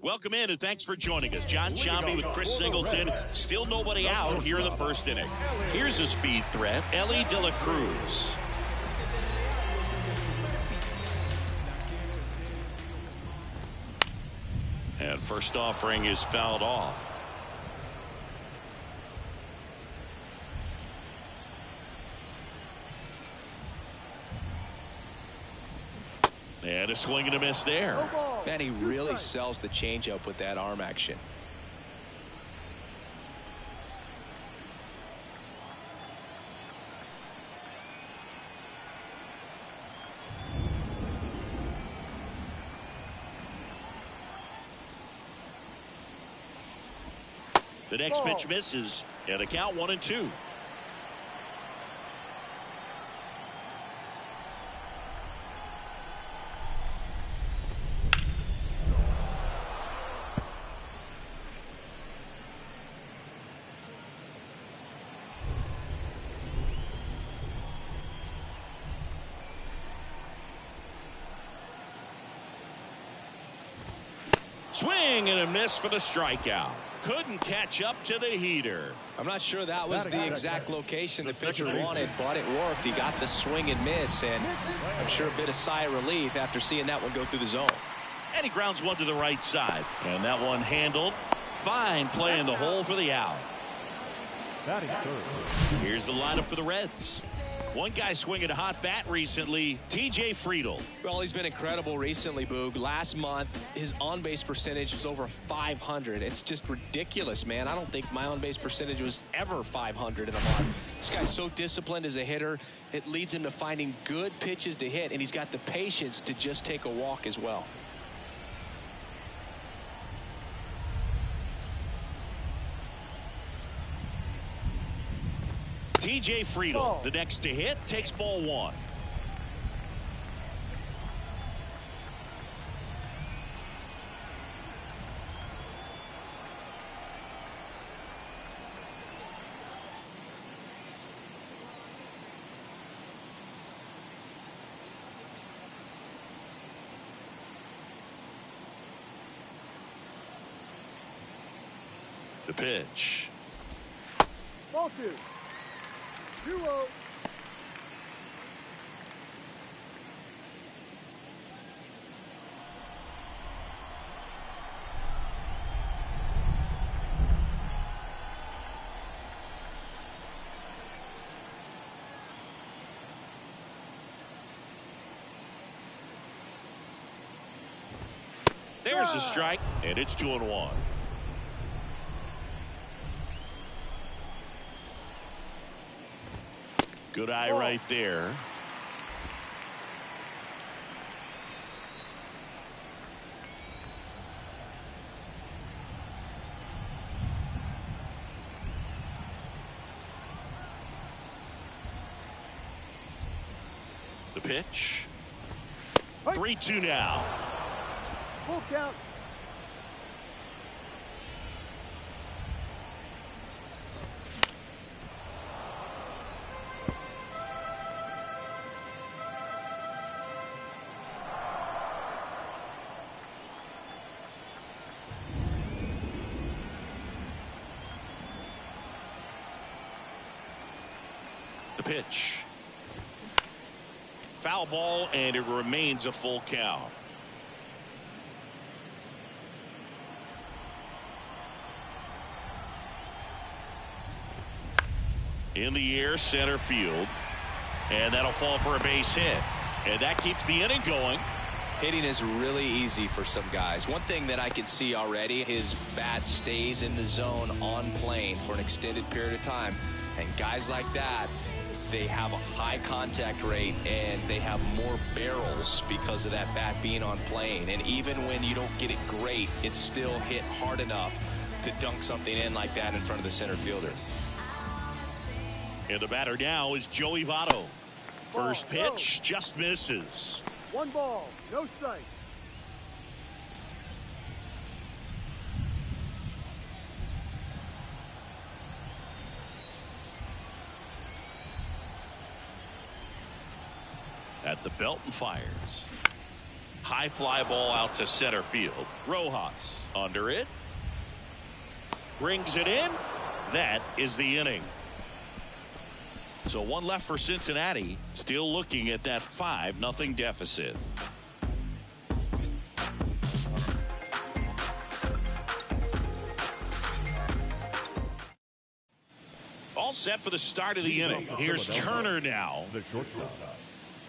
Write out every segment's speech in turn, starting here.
Welcome in and thanks for joining us. John Sciambi with Chris Singleton. Still nobody out here in the first inning. Here's a speed threat, Ellie De La Cruz. And first offering is fouled off. And a swing and a miss there. Man, he really sells the changeup with that arm action. The next pitch misses, and the count 1-2. Swing and a miss for the strikeout. Couldn't catch up to the heater. I'm not sure that was the exact location the pitcher wanted, but it worked. He got the swing and miss, and I'm sure a bit of sigh of relief after seeing that one go through the zone. And he grounds one to the right side. And that one handled. Fine play in the hole for the out. Here's the lineup for the Reds. One guy swinging a hot bat recently, TJ Friedl. Well, he's been incredible recently, Boog. Last month, his on-base percentage was over 500. It's just ridiculous, man. I don't think my on-base percentage was ever 500 in a month. This guy's so disciplined as a hitter. It leads him to finding good pitches to hit, and he's got the patience to just take a walk as well. TJ Friedl, the next to hit, takes ball one. The pitch. Ball two. 2-0. There's a strike, and it's 2-1. Good eye right there. The pitch. 3-2 now. Full count. The pitch. Foul ball, and it remains a full count. In the air, center field. And that'll fall for a base hit. And that keeps the inning going. Hitting is really easy for some guys. One thing that I can see already, his bat stays in the zone on plane for an extended period of time. And guys like that, they have a high contact rate and they have more barrels because of that bat being on plane. And even when you don't get it great, it's still hit hard enough to dunk something in like that in front of the center fielder. And the batter now is Joey Votto. First pitch just misses. 1 ball, no strike. At The Belton fires. High fly ball out to center field. Rojas under it. Brings it in. That is the inning. So one left for Cincinnati. Still looking at that 5-0 deficit. All set for the start of the inning. Here's Turner now.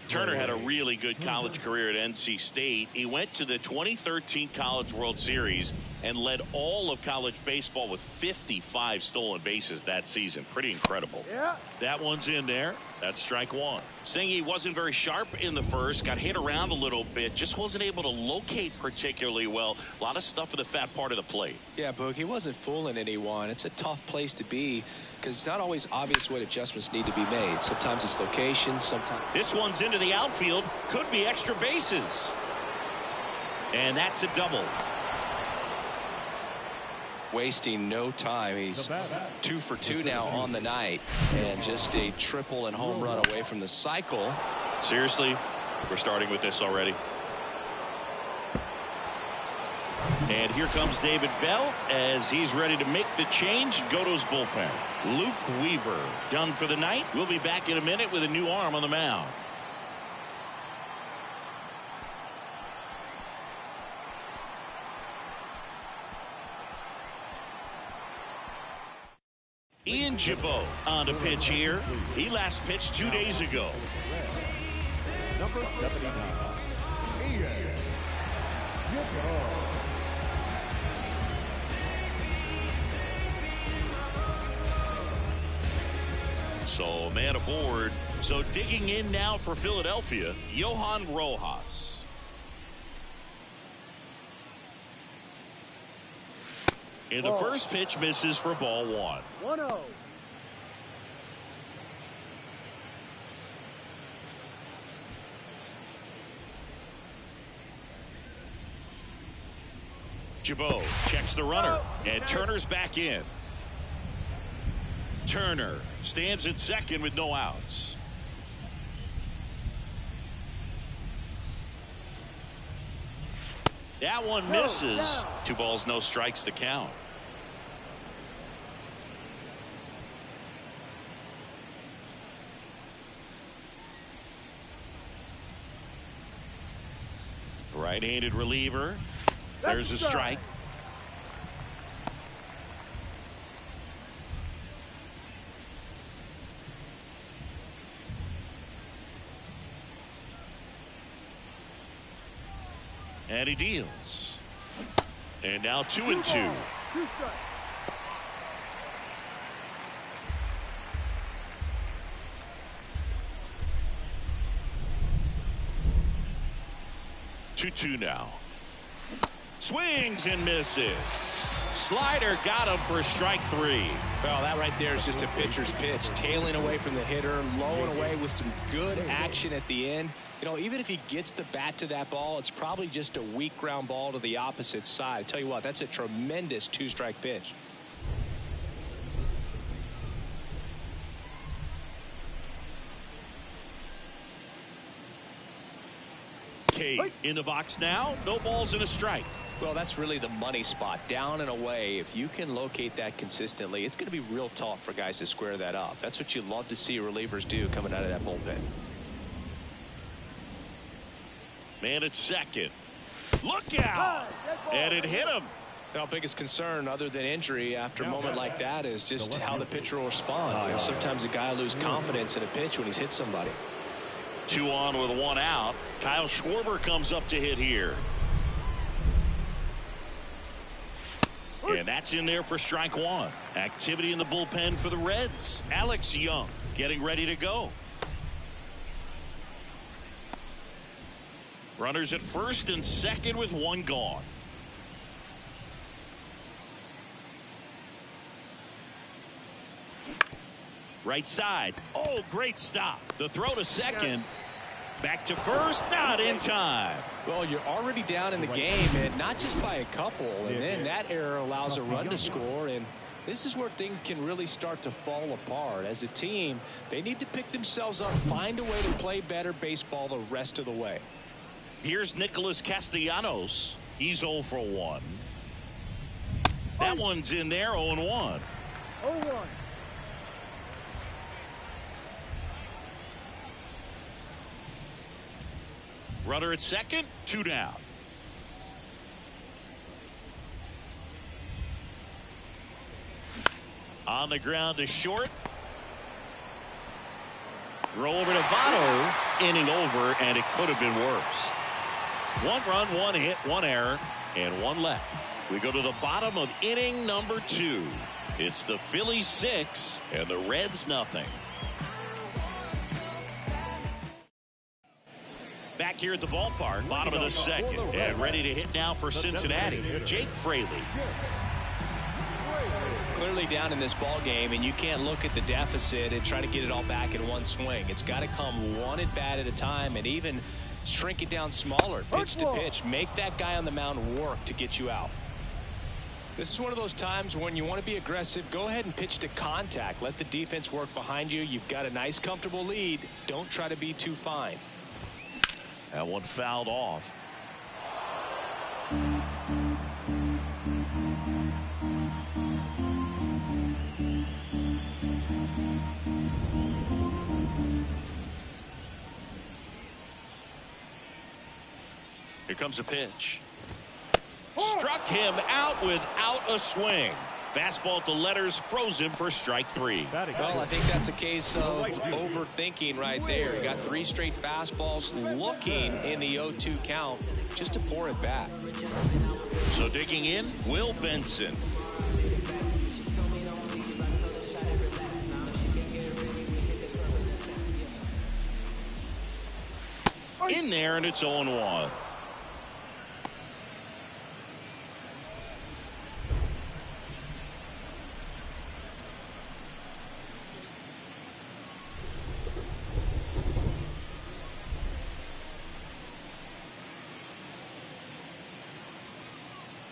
Turner had a really good college career at NC State. He went to the 2013 College World Series and led all of college baseball with 55 stolen bases that season. Pretty incredible. Yeah. That one's in there. That's strike one. Saying he wasn't very sharp in the first, got hit around a little bit, just wasn't able to locate particularly well. A lot of stuff for the fat part of the plate. Yeah, Boog, he wasn't fooling anyone. It's a tough place to be because it's not always obvious what adjustments need to be made. Sometimes it's location, sometimes. This one's into the outfield. Could be extra bases. And that's a double. Wasting no time. He's 2 for 2 now on the night, and just a triple and home run away from the cycle. Seriously, we're starting with this already. And here comes David Bell as he's ready to make the change and go to his bullpen. Luke Weaver done for the night. We'll be back in a minute with a new arm on the mound. Ian Jabot on the pitch here. He last pitched 2 days ago. Number 79. Ian Jabot. So man aboard. So digging in now for Philadelphia, Johan Rojas. And the first pitch misses for ball one. 1-0. Jabot checks the runner, and Turner's back in. Turner stands at second with no outs. That one misses. 2 balls, no strikes to count. Right-handed reliever. There's a strike. And he deals. And now 2-2. 2 strikes. Two now. Swings and misses. Slider got him for strike 3. Well, that right there is just a pitcher's pitch. Tailing away from the hitter, lowing away with some good action at the end. You know, even if he gets the bat to that ball, it's probably just a weak ground ball to the opposite side. I tell you what, that's a tremendous 2-strike pitch. Cade in the box now. No balls and a strike. Well, that's really the money spot. Down and away. If you can locate that consistently, it's going to be real tough for guys to square that up. That's what you love to see relievers do coming out of that bullpen. Man at second. Look out! And it hit him. Well, biggest concern other than injury after a moment like that is just how the pitcher will respond. You know, sometimes a guy will lose confidence in a pitch when he's hit somebody. 2 on with 1 out. Kyle Schwarber comes up to hit here. And that's in there for strike 1. Activity in the bullpen for the Reds. Alex Young getting ready to go. Runners at first and second with 1 gone. Right side. Oh, great stop. The throw to second. Back to first. Not in time. Well, you're already down in the game, and not just by a couple. And then that error allows a run to score. And This is where things can really start to fall apart. As a team, they need to pick themselves up, find a way to play better baseball the rest of the way. Here's Nicholas Castellanos. He's 0 for 1. That one's in there, 0-1. 0-1. Runner at second, 2 down. On the ground to short. Throw over to Votto. Inning over, and it could have been worse. 1 run, 1 hit, 1 error, and 1 left. We go to the bottom of inning number 2. It's the Phillies 6 and the Reds nothing. Back here at the ballpark, bottom of the second, and ready to hit now for Cincinnati, Jake Fraley. Clearly down in this ball game, and you can't look at the deficit and try to get it all back in one swing. It's got to come one at bat at a time, and even shrink it down smaller, pitch to pitch. Make that guy on the mound work to get you out. This is one of those times when you want to be aggressive. Go ahead and pitch to contact. Let the defense work behind you. You've got a nice, comfortable lead. Don't try to be too fine. That one fouled off. Here comes a pitch. Struck him out without a swing. Fastball at the letters froze him for strike 3. Well, I think that's a case of overthinking right there. He got 3 straight fastballs looking in the 0-2 count just to pour it back. So digging in, Will Benson. In there, and it's 0-1.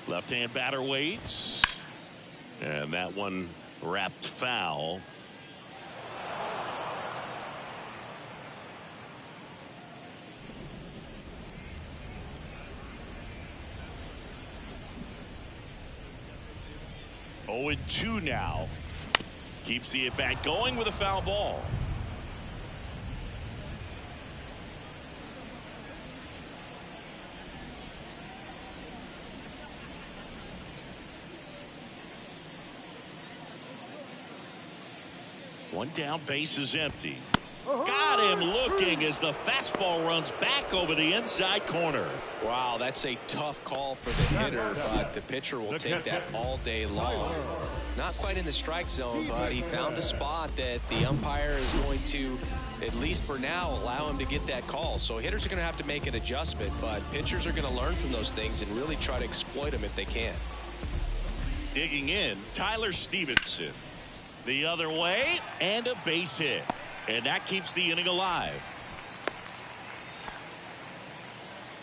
Left-hand batter waits, and that one wrapped foul. Oh, and 2 now. Keeps the at-bat going with a foul ball. One down, base is empty. Got him looking as the fastball runs back over the inside corner. Wow, that's a tough call for the hitter, but the pitcher will take that all day long. Not quite in the strike zone, but he found a spot that the umpire is going to, at least for now, allow him to get that call. So hitters are going to have to make an adjustment, but pitchers are going to learn from those things and really try to exploit them if they can. Digging in, Tyler Stevenson. The other way, and a base hit. And that keeps the inning alive.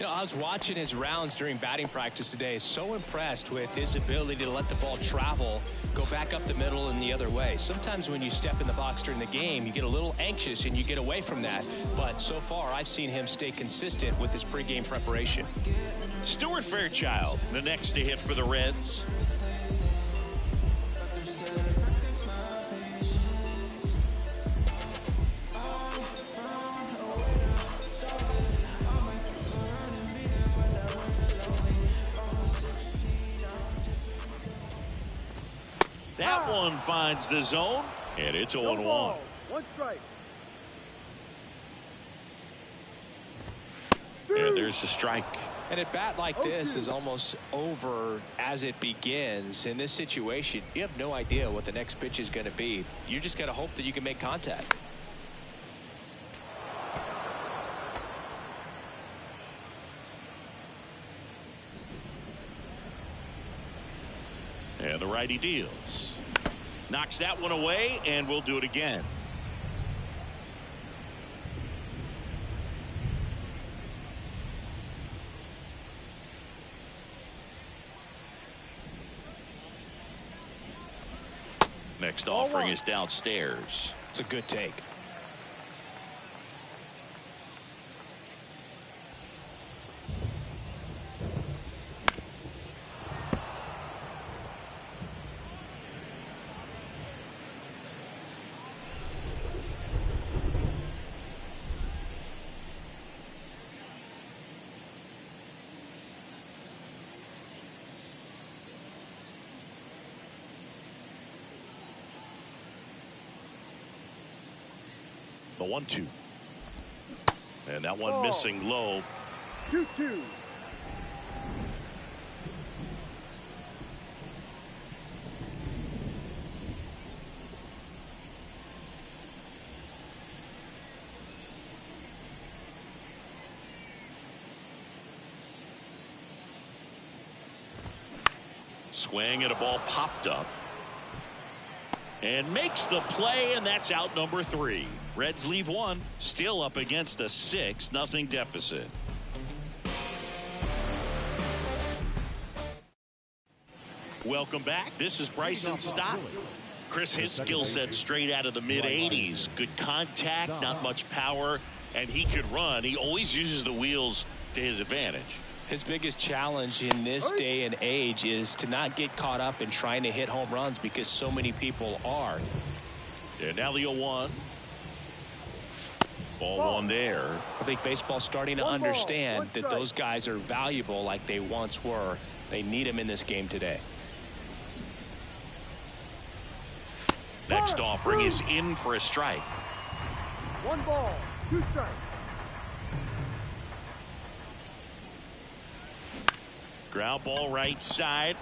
You know, I was watching his rounds during batting practice today. So impressed with his ability to let the ball travel, go back up the middle and the other way. Sometimes when you step in the box during the game, you get a little anxious and you get away from that. But so far, I've seen him stay consistent with his pregame preparation. Stuart Fairchild, the next to hit for the Reds. That one finds the zone, and it's 0-1. 1 strike. And there's the strike. And a bat like this is almost over as it begins. In this situation, you have no idea what the next pitch is going to be. You just got to hope that you can make contact. And the righty deals. Knocks that one away, and we'll do it again. Next offering is downstairs. It's a good take. The 1-2. And that one missing low. 2-2. Swing and a ball popped up. And makes the play, and that's out number 3. Reds leave one, still up against a 6-0 deficit. Welcome back. This is Bryson Stott. Chris, his skill set straight out of the mid-80s. Good contact, not much power, and he could run. He always uses the wheels to his advantage. His biggest challenge in this day and age is to not get caught up in trying to hit home runs because so many people are. And now the 0-1. Ball one there. I think baseball's starting to understand that those guys are valuable like they once were. They need them in this game today. Next offering is in for a strike. 1 ball, 2 strikes. Ground ball right side.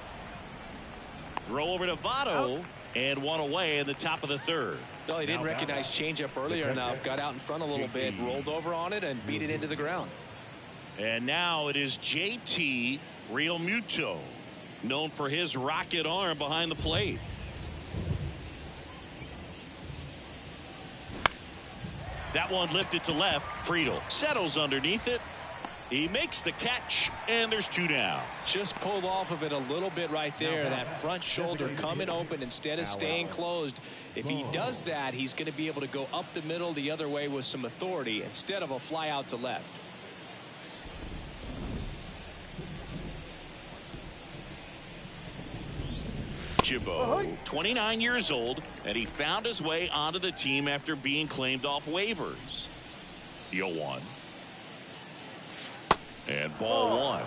Throw over to Votto. And one away in the top of the 3rd. No, he didn't recognize changeup earlier enough. Got out in front a little bit, rolled over on it, and beat it into the ground. And now it is JT Realmuto, known for his rocket arm behind the plate. That one lifted to left. Friedel settles underneath it. He makes the catch, and there's 2 down. Just pulled off of it a little bit right there. That front shoulder coming open instead of staying closed. If he does that, he's going to be able to go up the middle the other way with some authority instead of a fly out to left. Jibbo, 29 years old, and he found his way onto the team after being claimed off waivers. 0-1. And ball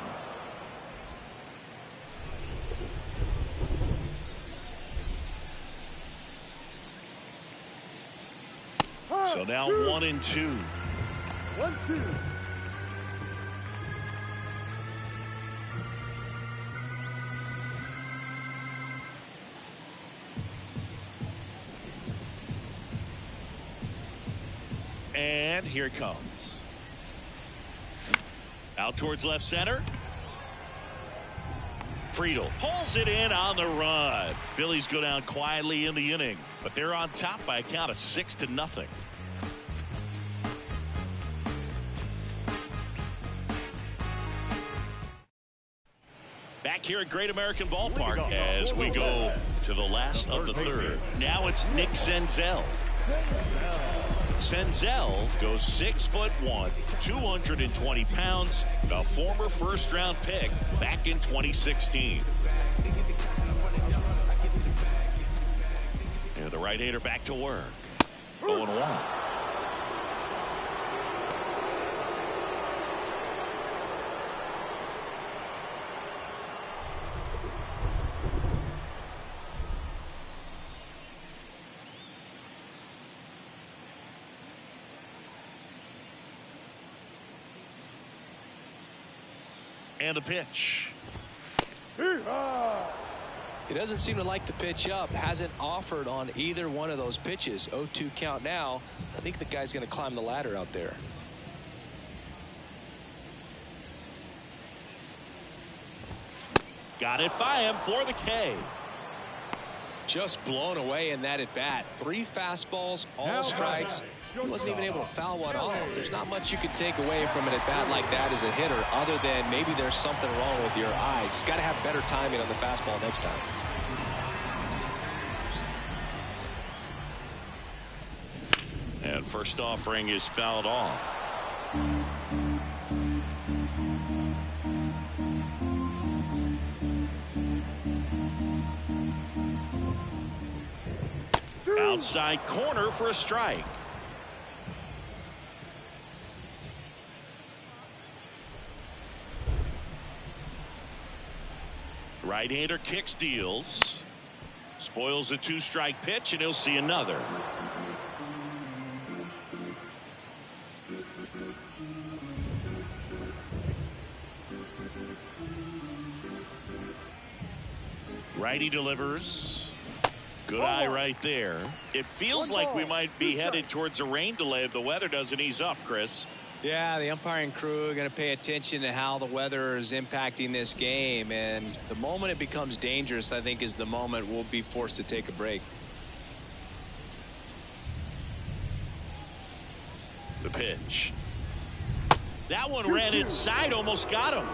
1. So now 1-2. 1-2. And here it comes. Out towards left center. Friedel pulls it in on the run. Phillies go down quietly in the inning, but they're on top by a count of 6-0. Back here at Great American Ballpark as we go to the last of the 3rd. Now it's Nick Senzel. Senzel goes 6'1", 220 pounds, a former first-round pick back in 2016. And the right-hander back to work. 0-1. And the pitch. He doesn't seem to like the pitch up. Hasn't offered on either one of those pitches. 0-2 count now. I think the guy's going to climb the ladder out there. Got it by him for the K. Just blown away in that at bat. 3 fastballs, all strikes. He wasn't even able to foul one off. There's not much you can take away from an at bat like that as a hitter, other than maybe there's something wrong with your eyes. Got to have better timing on the fastball next time. That first offering is fouled off. Outside corner for a strike. Right-hander kicks, deals. Spoils a two-strike pitch, and he'll see another. Righty delivers. Good eye right there. It feels like we might be headed towards a rain delay if the weather doesn't ease up, Chris. Yeah, the umpiring crew are going to pay attention to how the weather is impacting this game, and the moment it becomes dangerous, I think, is the moment we'll be forced to take a break. The pitch. That one ran inside, almost got him.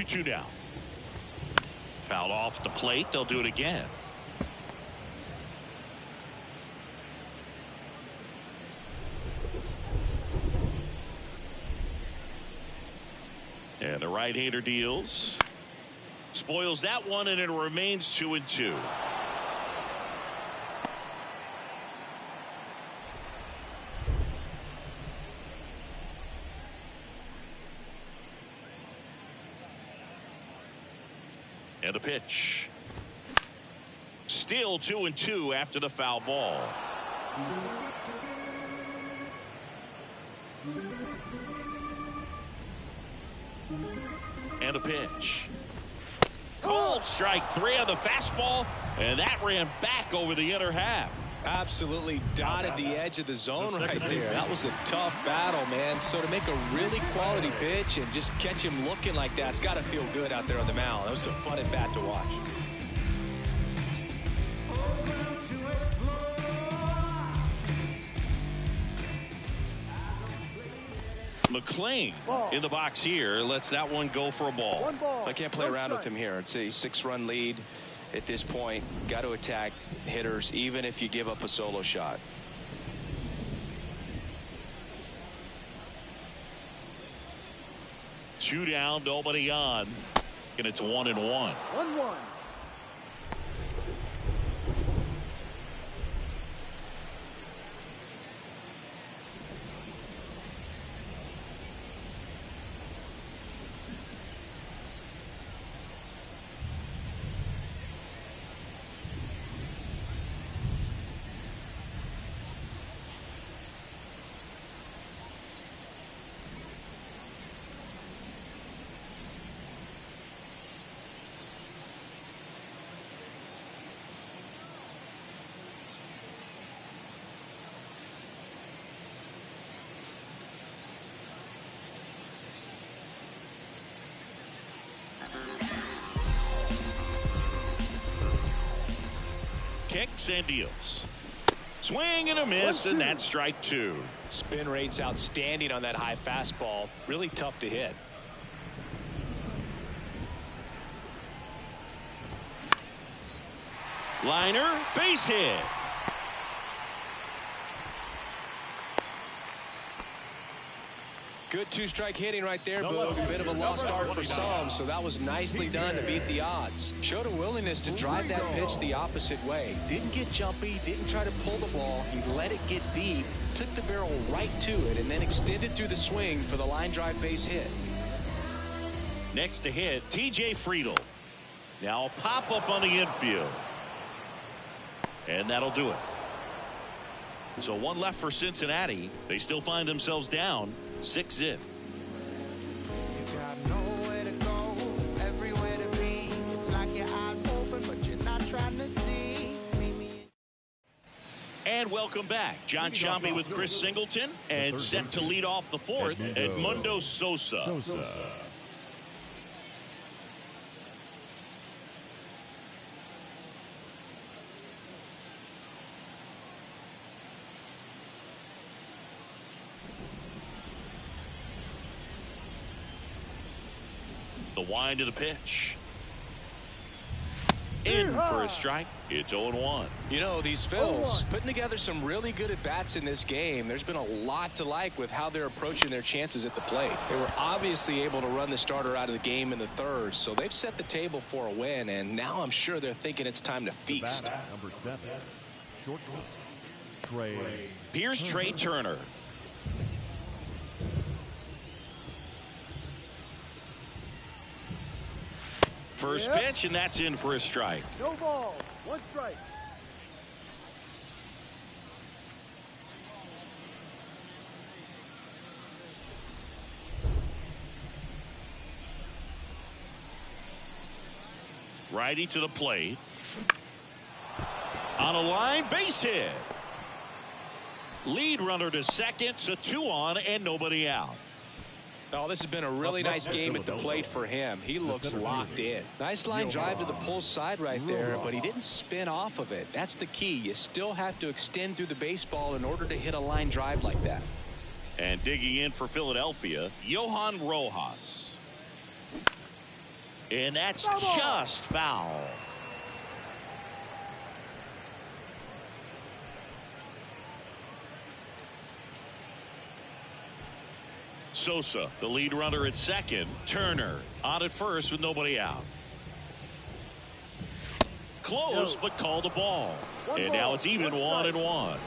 Two down. Fouled off the plate. They'll do it again. And the right-hander deals. Spoils that one, and it remains 2-2. And a pitch. Still 2-2 after the foul ball. And a pitch. Called strike 3 on the fastball, and that ran back over the inner half. Absolutely dotted the edge of the zone right there. That was a tough battle, man. So to make a really quality pitch and just catch him looking like that, it's got to feel good out there on the mound. That was some fun at bat to watch. McClain in the box here lets that one go for a ball. I can't play around with him here. It's a 6-run lead at this point. Got to attack hitters even if you give up a solo shot. Two down, nobody on, and it's 1-1. 1-1. Kicks and deals. Swing and a miss, and that's strike 2. Spin rate's outstanding on that high fastball. Really tough to hit. Liner, base hit. Good two-strike hitting right there, Boog. A bit of a lost art for some, so that was nicely done to beat the odds. Showed a willingness to drive that pitch the opposite way. Didn't get jumpy, didn't try to pull the ball. He let it get deep, took the barrel right to it, and then extended through the swing for the line drive base hit. Next to hit, T.J. Friedl. Now a pop-up on the infield. And that'll do it. So one left for Cincinnati. They still find themselves down 6-0. And welcome back. John Sciambi with Chris Singleton, and set to lead off the fourth, Edmundo Sosa. The wind of the pitch. In for a strike. It's 0-1. You know, these Phils putting together some really good at-bats in this game. There's been a lot to like with how they're approaching their chances at the plate. They were obviously able to run the starter out of the game in the third, so they've set the table for a win, and now I'm sure they're thinking it's time to feast. Number 7, shortstop, Here's Trey Turner. First pitch, and that's in for a strike. No ball, 1 strike. Righty to the plate. On a line, base hit. Lead runner to second, so 2 on and nobody out. Oh, this has been a really nice game at the plate for him. He looks locked in. Nice line drive to the pull side right there, but he didn't spin off of it. That's the key. You still have to extend through the baseball in order to hit a line drive like that. And digging in for Philadelphia, Johan Rojas. And that's just foul. Sosa, the lead runner at second. Turner on at first with nobody out. Close, but called a ball. And now it's even 1-1.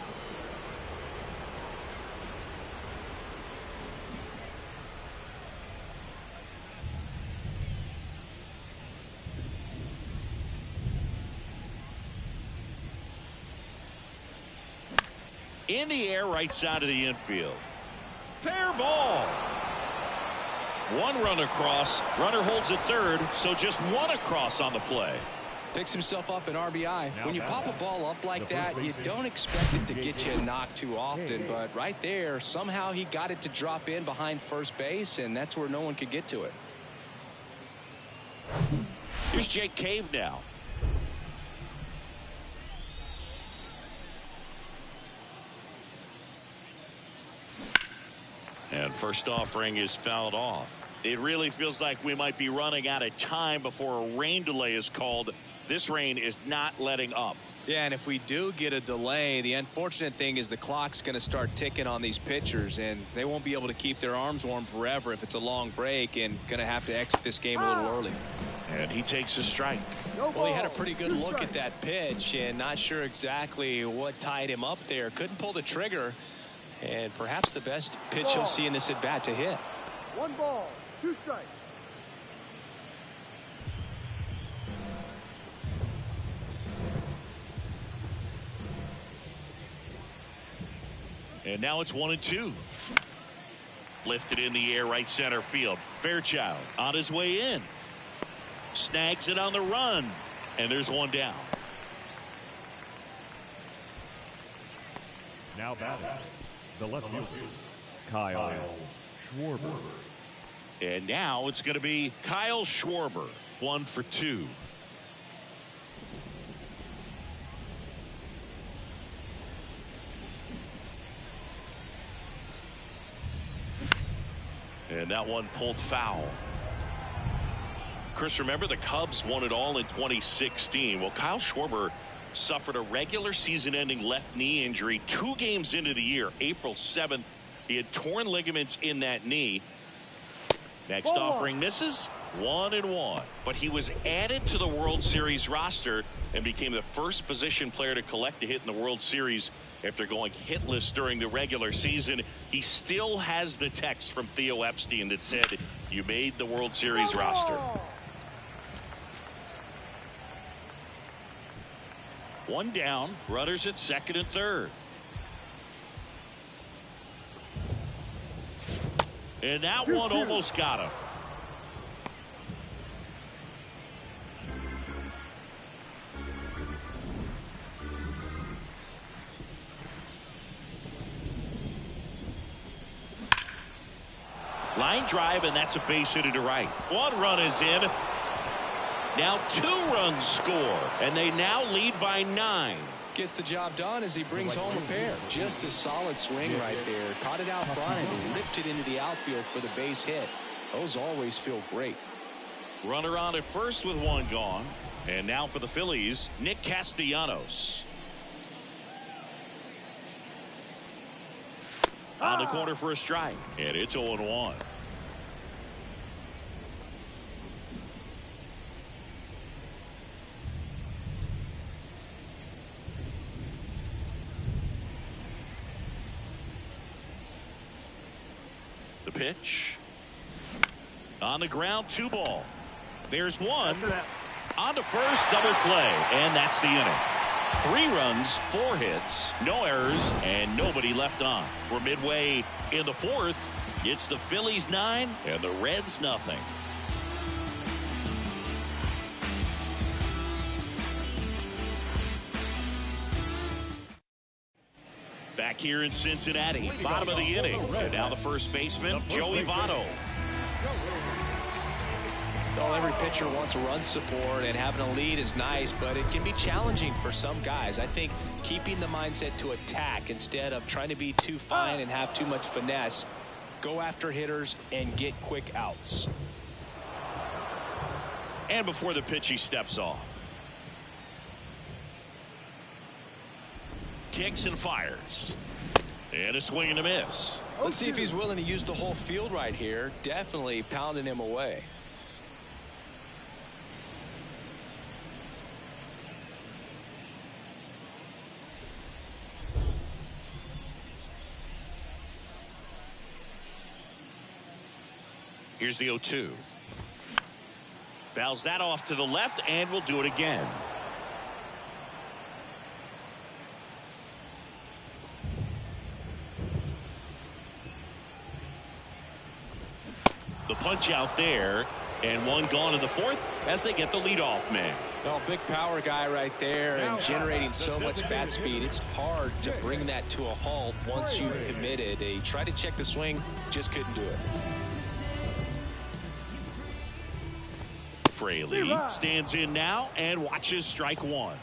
In the air, right side of the infield. Fair ball. 1 run across. Runner holds at third, so just 1 across on the play. Picks himself up an RBI. When you pop a ball up like that, you don't expect it to get you a knock too often, but right there, somehow he got it to drop in behind first base, and that's where no one could get to it. Here's Jake Cave now. And first offering is fouled off. It really feels like we might be running out of time before a rain delay is called. This rain is not letting up. Yeah, and if we do get a delay, the unfortunate thing is the clock's going to start ticking on these pitchers, and they won't be able to keep their arms warm forever if it's a long break, and going to have to exit this game a little early. And he takes a strike. Well, he had a pretty good look at that pitch, and not sure exactly what tied him up there. Couldn't pull the trigger. And perhaps the best pitch you'll see in this at bat to hit. 1 ball, 2 strikes. And now it's 1-2. Lifted in the air, right center field. Fairchild on his way in. Snags it on the run. And there's 1 down. Now batting, the left fielder, Kyle Schwarber. And now it's going to be Kyle Schwarber, 1 for 2. And that one pulled foul. Chris, remember the Cubs won it all in 2016. Well, Kyle Schwarber suffered a regular season-ending left knee injury 2 games into the year. April 7th, he had torn ligaments in that knee. Next offering misses. 1-1. But he was added to the World Series roster and became the first position player to collect a hit in the World Series after going hitless during the regular season. He still has the text from Theo Epstein that said, "You made the World Series roster." 1 down, runners at second and third. And that one almost got him. Line drive, and that's a base hit to right. 1 run is in. Now 2 runs score, and they now lead by 9. Gets the job done as he brings home a pair. Just a solid swing right there. Caught it out front and ripped it into the outfield for the base hit. Those always feel great. Runner on at first with one gone. And now for the Phillies, Nick Castellanos. On the corner for a strike. And it's 0-1. The pitch. On the ground, 2 ball. There's one. On to first, double play. And that's the inning. 3 runs, 4 hits, no errors, and nobody left on. We're midway in the 4th. It's the Phillies 9 and the Reds nothing. Back here in Cincinnati, bottom of the inning. And now the first baseman, Joey Votto. Well, every pitcher wants run support, and having a lead is nice, but it can be challenging for some guys. I think keeping the mindset to attack instead of trying to be too fine and have too much finesse, go after hitters and get quick outs. And before the pitch, he steps off. Kicks and fires. And a swing and a miss. Let's see if he's willing to use the whole field right here. Definitely pounding him away. Here's the 0-2. Fouls that off to the left, and we'll do it again. The punch out there, and one gone in the 4th as they get the leadoff man. Well, big power guy right there and generating so much bat speed. It's hard to bring that to a halt once you've committed. He tried to check the swing, just couldn't do it. Fraley stands in now and watches strike 1.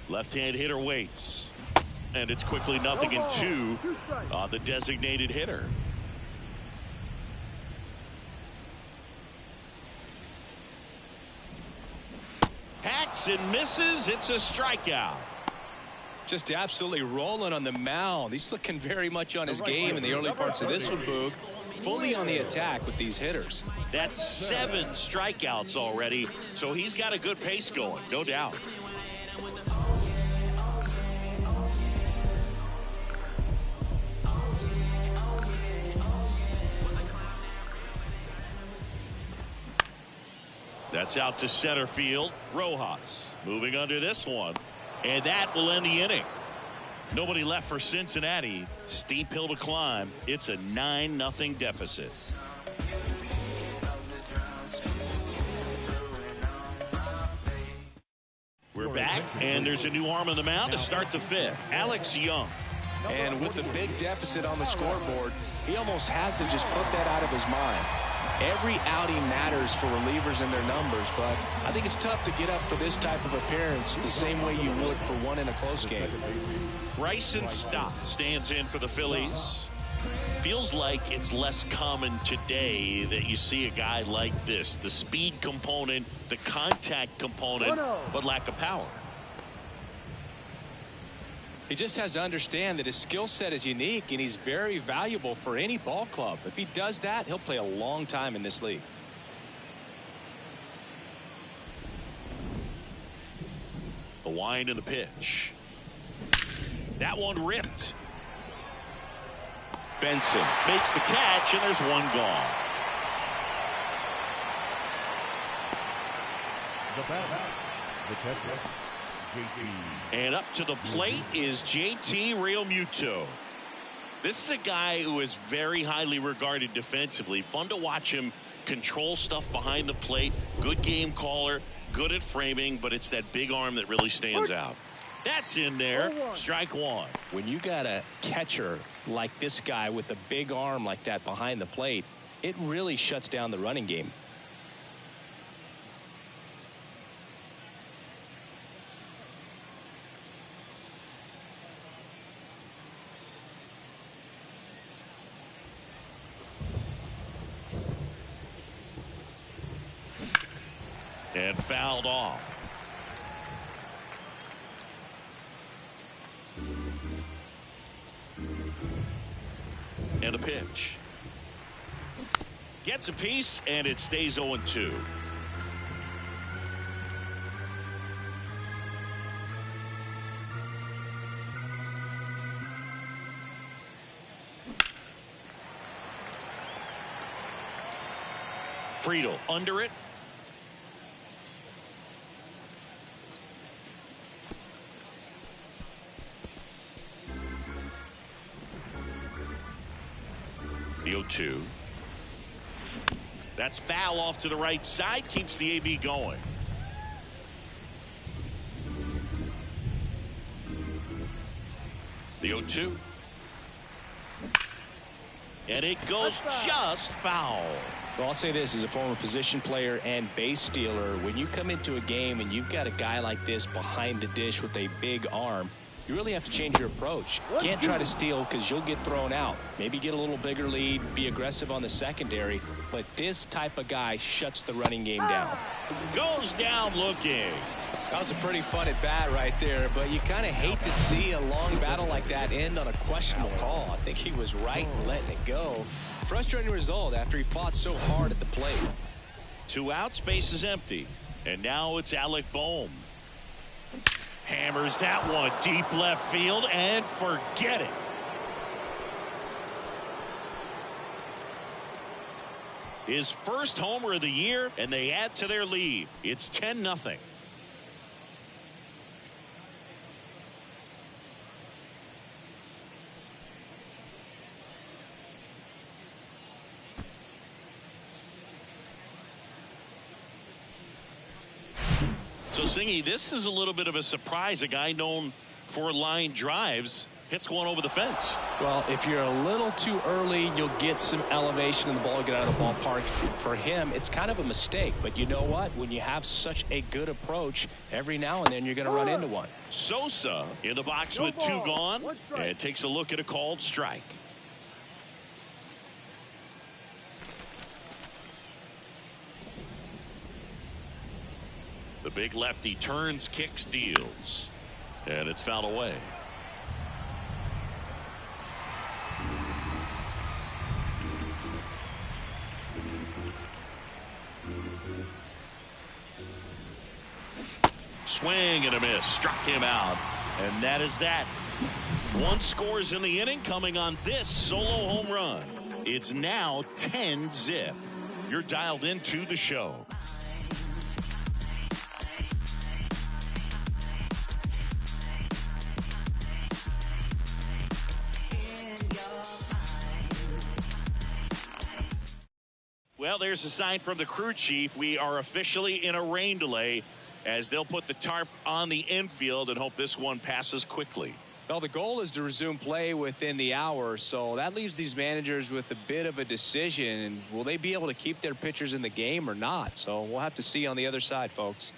Left-hand hitter waits. And it's quickly 0-2 on the designated hitter. Hacks and misses. It's a strikeout. Just absolutely rolling on the mound. He's looking very much on his game in the early parts of this one, Boog. Fully on the attack with these hitters. That's 7 strikeouts already, so he's got a good pace going, no doubt. That's out to center field. Rojas moving under this one. And that will end the inning. Nobody left for Cincinnati. Steep hill to climb. It's a 9-0 deficit. We're back, and there's a new arm on the mound to start the 5th. Alex Young. And with the big deficit on the scoreboard, he almost has to just put that out of his mind. Every outing matters for relievers and their numbers, but I think it's tough to get up for this type of appearance the same way you would for one in a close game. Bryson Stott stands in for the Phillies. Feels like it's less common today that you see a guy like this. The speed component, the contact component, but lack of power. He just has to understand that his skill set is unique and he's very valuable for any ball club. If he does that, he'll play a long time in this league. The wind and the pitch. That one ripped. Benson makes the catch, and there's one gone. The batter, the catcher, JT. And up to the plate is JT Realmuto. This is a guy who is very highly regarded defensively. Fun to watch him control stuff behind the plate. Good game caller, good at framing, but it's that big arm that really stands out. That's in there. Strike 1. When you got a catcher like this guy with a big arm like that behind the plate, it really shuts down the running game. And fouled off. And the pitch. Gets a piece, and it stays 0-2. Friedel under it. The 0-2. That's foul off to the right side. Keeps the AB going. The 0-2. And it goes just foul. Well, I'll say this as a former position player and base stealer. When you come into a game and you've got a guy like this behind the dish with a big arm, you really have to change your approach. Can't try to steal because you'll get thrown out. Maybe get a little bigger lead, be aggressive on the secondary. But this type of guy shuts the running game down. Goes down looking. That was a pretty fun at bat right there, but you kind of hate to see a long battle like that end on a questionable call. I think he was right in letting it go. Frustrating result after he fought so hard at the plate. 2 outs, base is empty. And now it's Alec Bohm. Hammers that one deep left field and forget it. His first homer of the year, and they add to their lead. It's 10-0. So, Singy, this is a little bit of a surprise. A guy known for line drives hits one over the fence. Well, if you're a little too early, you'll get some elevation and the ball will get out of the ballpark. For him, it's kind of a mistake. But you know what? When you have such a good approach, every now and then you're going to run into one. Sosa in the box with 2 gone and takes a look at a called strike. The big lefty turns, kicks, deals, and it's fouled away. Swing and a miss, struck him out, and that is that. 1 scores in the inning, coming on this solo home run. It's now 10-0. You're dialed into the show. Well, there's a sign from the crew chief. We are officially in a rain delay as they'll put the tarp on the infield and hope this one passes quickly. Well, the goal is to resume play within the hour, so that leaves these managers with a bit of a decision. Will they be able to keep their pitchers in the game or not? So we'll have to see on the other side, folks.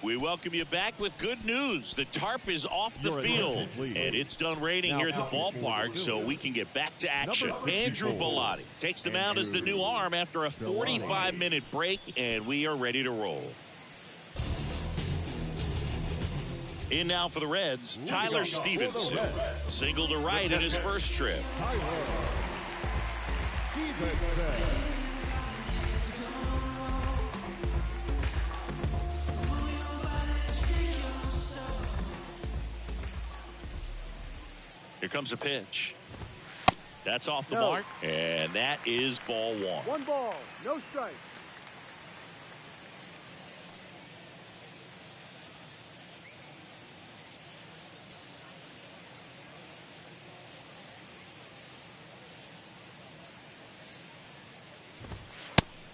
We welcome you back with good news. The tarp is off the field, and it's done raining here at the ballpark, so we can get back to action. Andrew Bellotti takes the mound as the new arm after a 45-minute break, and we are ready to roll. In now for the Reds, Tyler Stevenson. Single to right in his first trip. Here comes a pitch. That's off the mark, and that is ball one. 1 ball, no strike.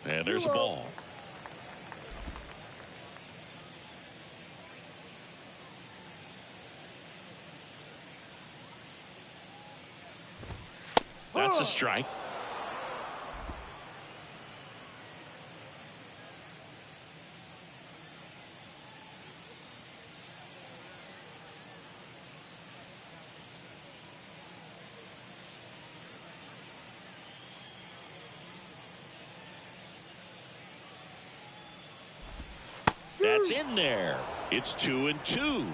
And there's a ball. That's a strike. That's in there. It's 2-2.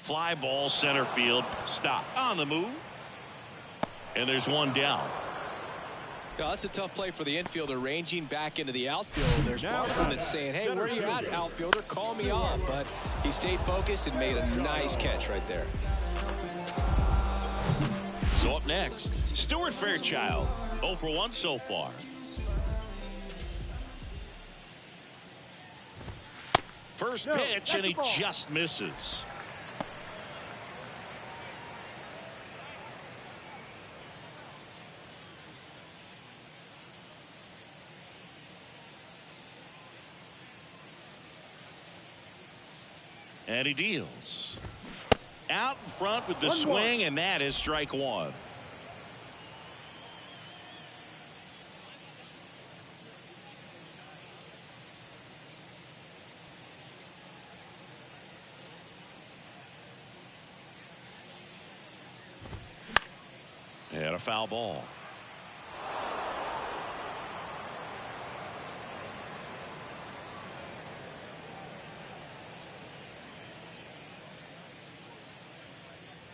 Fly ball center field. Stop. On the move. And there's one down. Yeah, that's a tough play for the infielder, ranging back into the outfield. There's part of him that's saying, hey, where are you at, outfielder? Call me off. But he stayed focused and made a nice catch right there. So up next, Stuart Fairchild. 0 for 1 so far. First pitch, and he just misses. And he deals. Out in front with the swing, and that is strike one. And a foul ball.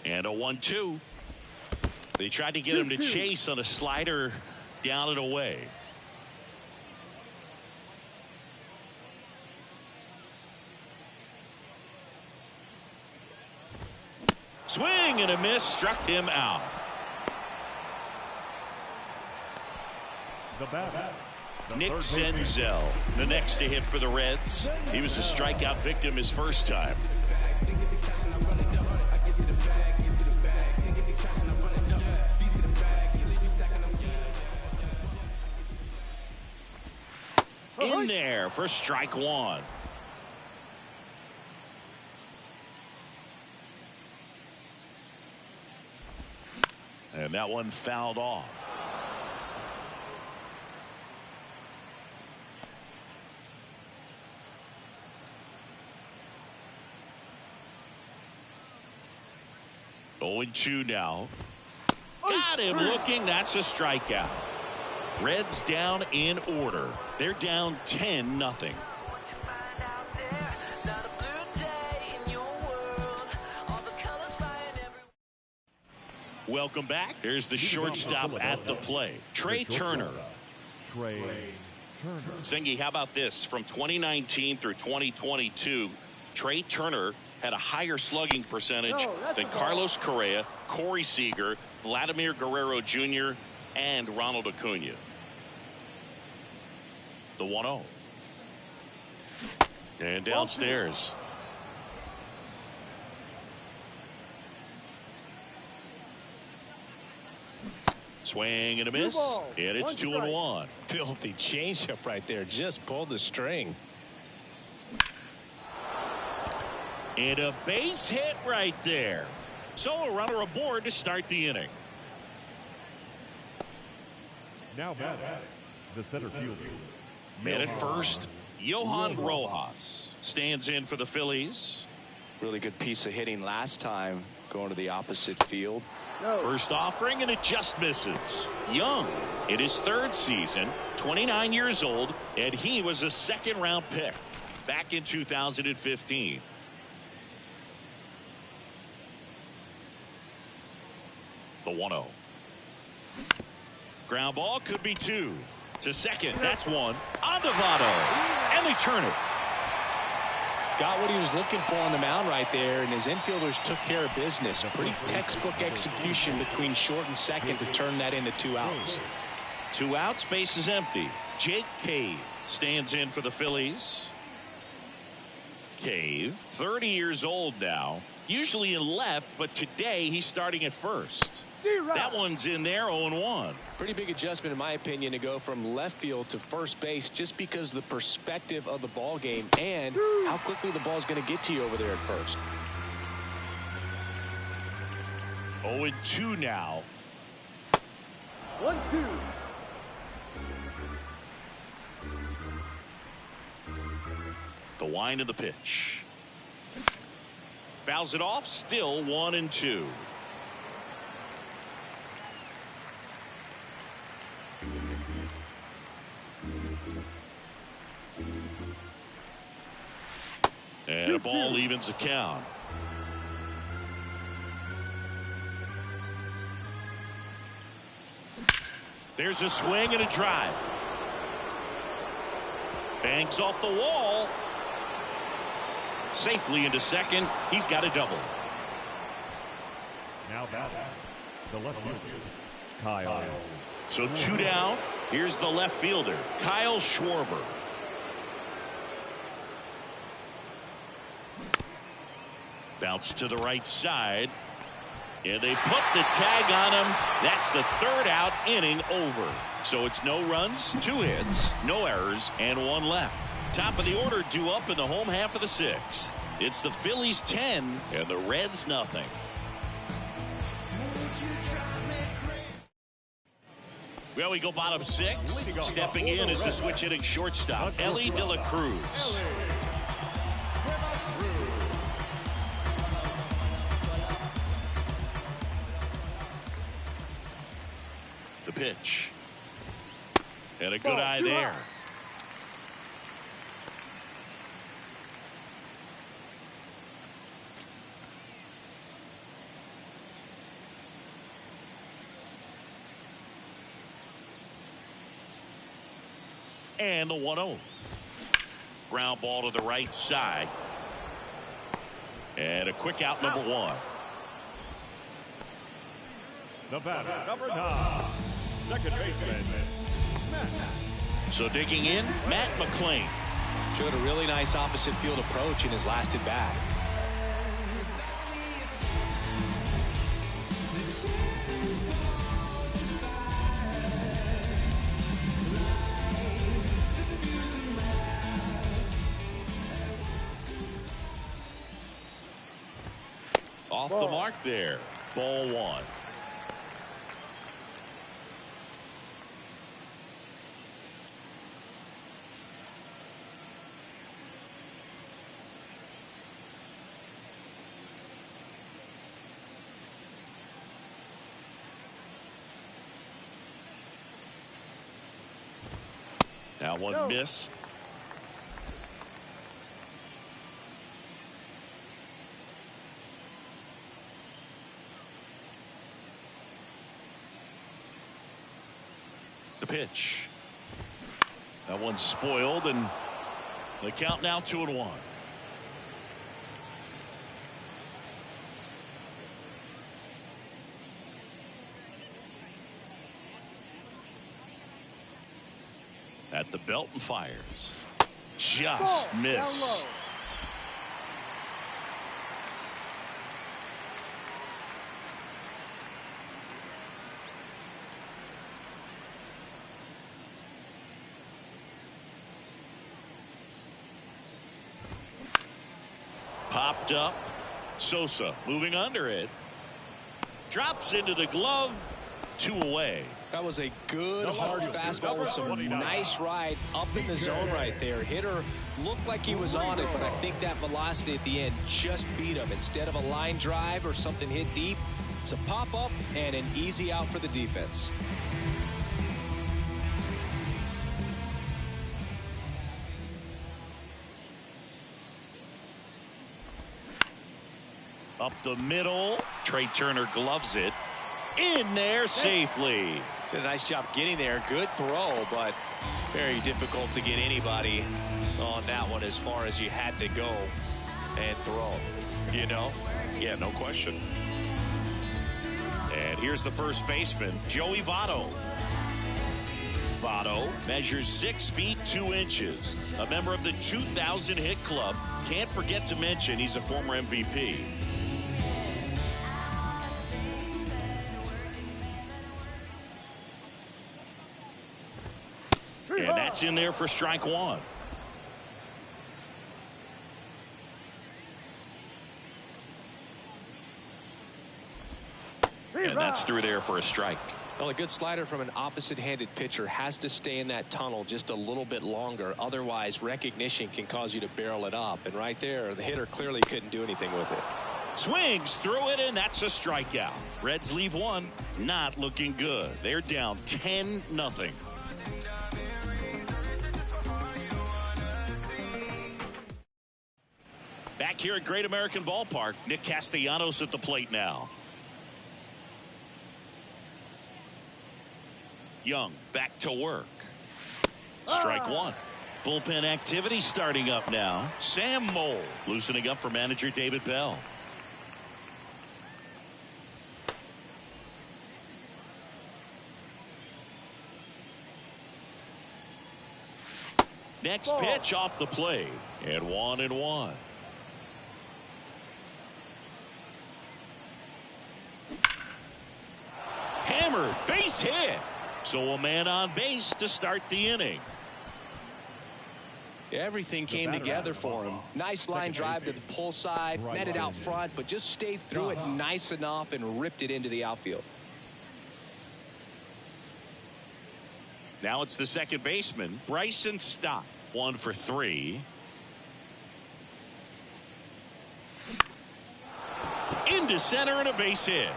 And a 1-2. They tried to get him to chase on a slider down and away. Swing and a miss, struck him out. Nick Senzel, the next to hit for the Reds. He was a strikeout victim his first time. In there for strike one. And that one fouled off. Oh, 0-2 now. Got him looking. That's a strikeout. Reds down in order. They're down 10-0. Welcome back. Here's the shortstop at the plate, Trey Turner. Zengi, how about this? From 2019 through 2022, Trey Turner had a higher slugging percentage than Carlos Correa, Corey Seager, Vladimir Guerrero Jr., and Ronald Acuna. The 1-0. And downstairs. Swing and a miss. And it's 2-1. Filthy changeup right there. Just pulled the string. And a base hit right there. So a runner aboard to start the inning. Now batting, the center fielder. Man at first, Johan Rojas stands in for the Phillies. Really good piece of hitting last time, going to the opposite field. First offering, and it just misses. Young in his third season, 29 years old, and he was a second-round pick back in 2015. The 1-0. Ground ball could be 2. To second. That's 1. On to Votto. And they turn it. Got what he was looking for on the mound right there, and his infielders took care of business. A pretty textbook execution between short and second to turn that into 2 outs. 2 outs, base is empty. Jake Cave stands in for the Phillies. Cave, 30 years old now, usually in left, but today he's starting at first. That one's in there, 0-1. Pretty big adjustment, in my opinion, to go from left field to first base, just because of the perspective of the ball game and how quickly the ball is going to get to you over there at first. 0-2 now. 1-2. The wind of the pitch. Fouls it off, still 1-2. And a ball evens the count. There's a swing and a drive. Banks off the wall. Safely into second. He's got a double. Now batting the left fielder, Kyle. So 2 down. Here's the left fielder, Kyle Schwarber. Bounce to the right side. And they put the tag on him. That's the 3rd out, inning over. So it's no runs, 2 hits, no errors, and 1 left. Top of the order due up in the home half of the 6th. It's the Phillies 10 and the Reds nothing. Well, we go bottom 6. Stepping in is the switch hitting shortstop, Ellie De La Cruz. The pitch. And a good eye there. And the 1-0. Ground ball to the right side. And a quick out, number 1. The batter, number 9, second baseman, Matt. So digging in, Matt McClain. Showed a really nice opposite field approach in his last at bat. Off the mark there. Ball 1. That one missed. The pitch. That one's spoiled, and the count now 2-1. At the belt and fires. Just missed. Popped up. Sosa moving under it. Drops into the glove. 2 away. That was a good hard fastball with some nice ride up in the zone right there. Hitter looked like he was on it, but I think that velocity at the end just beat him. Instead of a line drive or something hit deep, it's a pop up and an easy out for the defense. Up the middle. Trey Turner gloves it. In there safely. Did a nice job getting there. Good throw, but very difficult to get anybody on that one as far as you had to go and throw. You know? Yeah, no question. And here's the first baseman, Joey Votto. Votto measures 6 feet 2 inches. A member of the 2000 hit club. Can't forget to mention he's a former MVP. And that's in there for strike one. And that's through there for a strike. Well, a good slider from an opposite-handed pitcher has to stay in that tunnel just a little bit longer. Otherwise, recognition can cause you to barrel it up. And right there, the hitter clearly couldn't do anything with it. Swings through it, and that's a strikeout. Reds leave one. Not looking good. They're down 10-0. Back here at Great American Ballpark, Nick Castellanos at the plate now. Young back to work. Strike one. Bullpen activity starting up now. Sam Mole loosening up for manager David Bell. Next pitch off the plate. And 1-1. Hammered, base hit. So a man on base to start the inning. Everything came together for him. Nice line drive to the pull side, met it out front, but just stayed through it nice enough and ripped it into the outfield. Now it's the second baseman, Bryson Stott. 1 for 3. Into center and a base hit.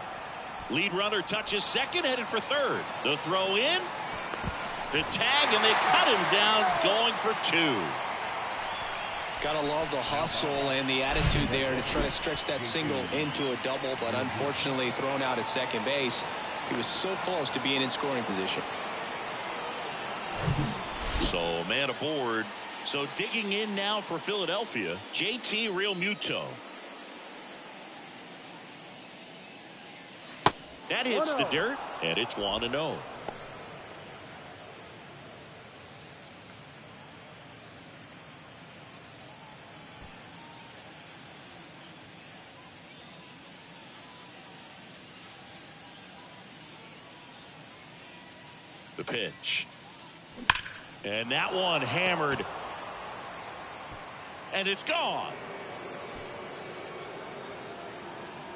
Lead runner touches second, headed for third. The throw in. The tag, and they cut him down, going for 2. Gotta love the hustle and the attitude there to try to stretch that single into a double, but unfortunately thrown out at second base. He was so close to being in scoring position. So man aboard. So digging in now for Philadelphia, JT Realmuto. That hits the dirt, and it's 1-0. The pitch. And that one hammered. And it's gone.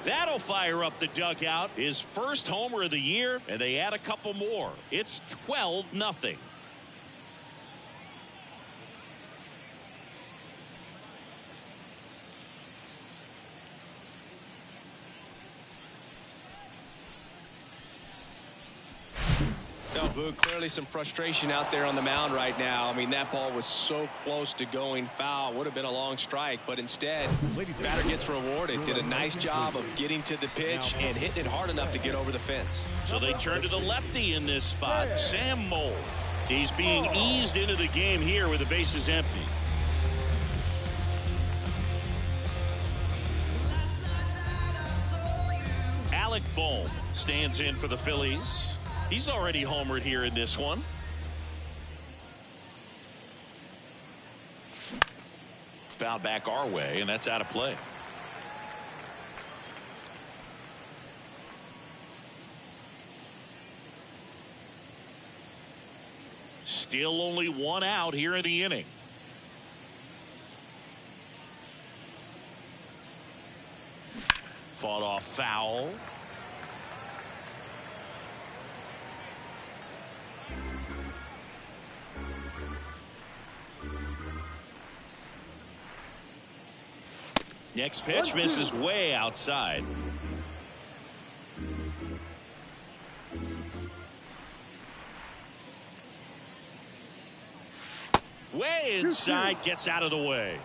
That'll fire up the dugout. His first homer of the year, and they add a couple more. It's 12-0. Clearly some frustration out there on the mound right now. I mean, that ball was so close to going foul. Would have been a long strike, but instead, batter gets rewarded. Did a nice job of getting to the pitch and hitting it hard enough to get over the fence. So they turn to the lefty in this spot, Sam Mole. He's being eased into the game here with the bases empty. Alec Bohm stands in for the Phillies. He's already homered here in this one. Foul back our way, and that's out of play. Still only one out here in the inning. Fought off foul. Next pitch misses way outside. Way inside, gets out of the way.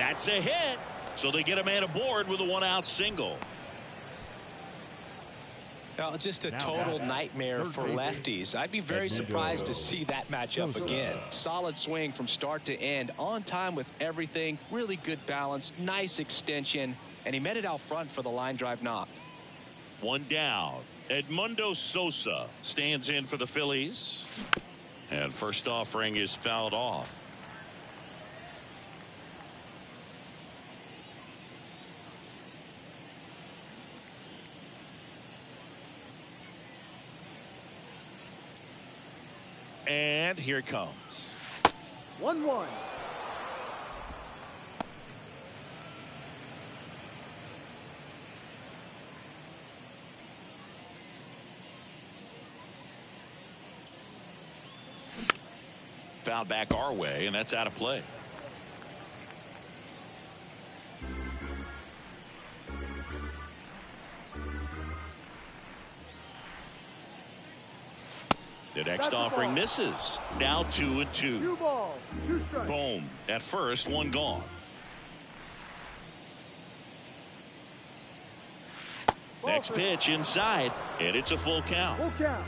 That's a hit. So they get a man aboard with a 1-out single. Well, just a total nightmare for lefties. I'd be very surprised to see that matchup again. Solid swing from start to end, on time with everything, really good balance, nice extension, and he met it out front for the line drive knock. 1 down. Edmundo Sosa stands in for the Phillies. And first offering is fouled off. And here it comes. 1-1. Foul back our way, and that's out of play. The next offering misses. Now 2-2. 2 balls, 2 strikes. Boom. At first, 1 gone. Next pitch inside, and it's a full count. Full count.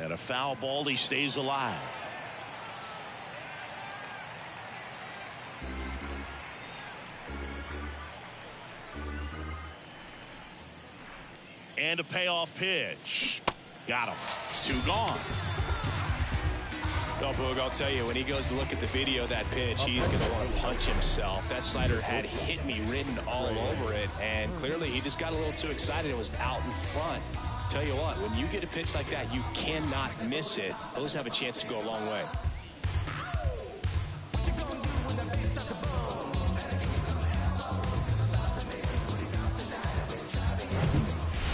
And a foul ball, he stays alive. And a payoff pitch. Got him. 2 gone. Well, Boog, I'll tell you, when he goes to look at the video of that pitch, he's going to want to punch himself. That slider had hit me written all over it, and clearly he just got a little too excited and was out in front. Tell you what, when you get a pitch like that, you cannot miss it. Those have a chance to go a long way.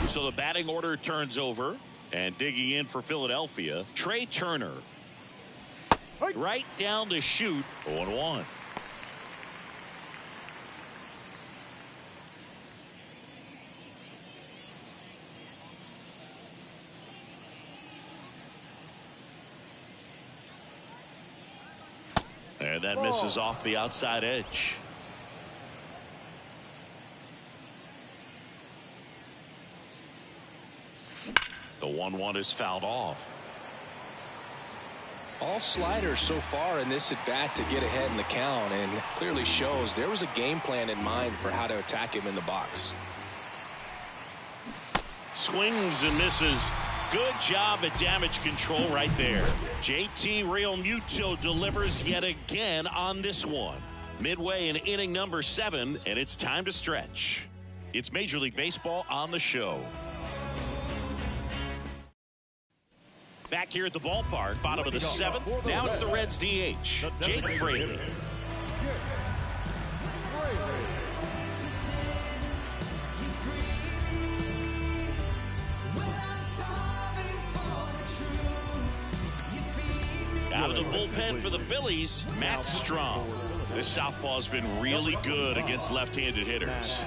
So the batting order turns over, and digging in for Philadelphia, Trey Turner. Right down the chute, 0-1. And that misses off the outside edge. The 1-1 is fouled off. All sliders so far in this at bat to get ahead in the count, and clearly shows there was a game plan in mind for how to attack him in the box. Swings and misses. Good job at damage control right there. JT Realmuto delivers yet again on this one. Midway in inning number 7, and it's time to stretch. It's Major League Baseball on the show. Back here at the ballpark, bottom of the 7th. Now it's the Reds DH, Jake Fraley. Out of the bullpen for the Phillies, Matt Strong. This southpaw's been really good against left-handed hitters.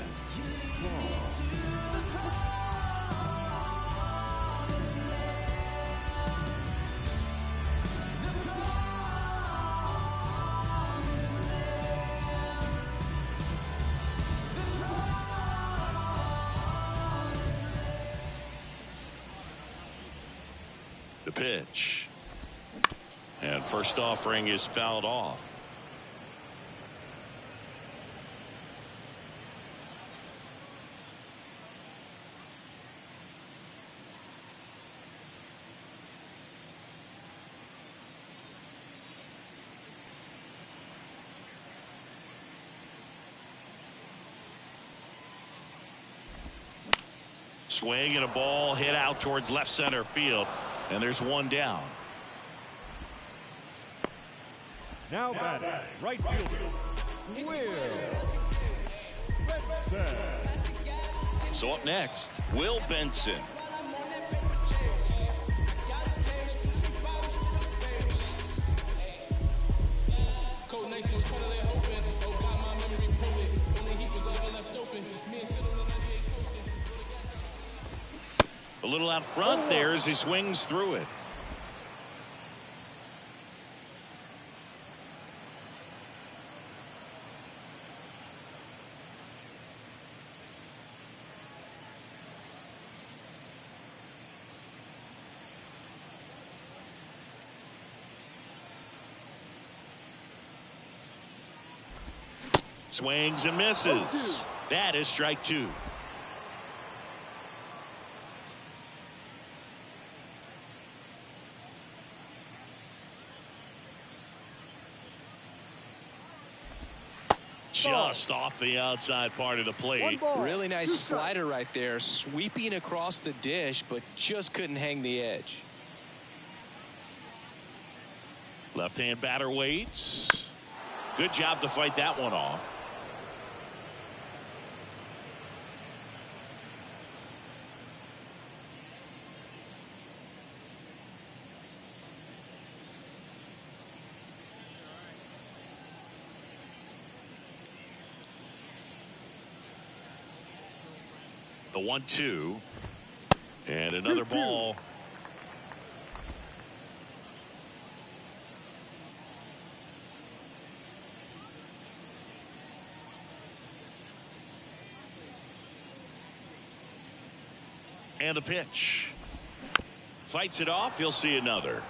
The pitch. And first offering is fouled off. Swing and a ball hit out towards left center field. And there's 1 down. Now batting, right fielder, Will Benson. So up next, Will Benson. A little out front there as he swings through it. Swings and misses. That is strike two. Just off the outside part of the plate. Really nice slider right there, sweeping across the dish, but just couldn't hang the edge. Left-hand batter waits. Good job to fight that one off. The 1-2 and another ball. And the pitch. Fights it off. You'll see another.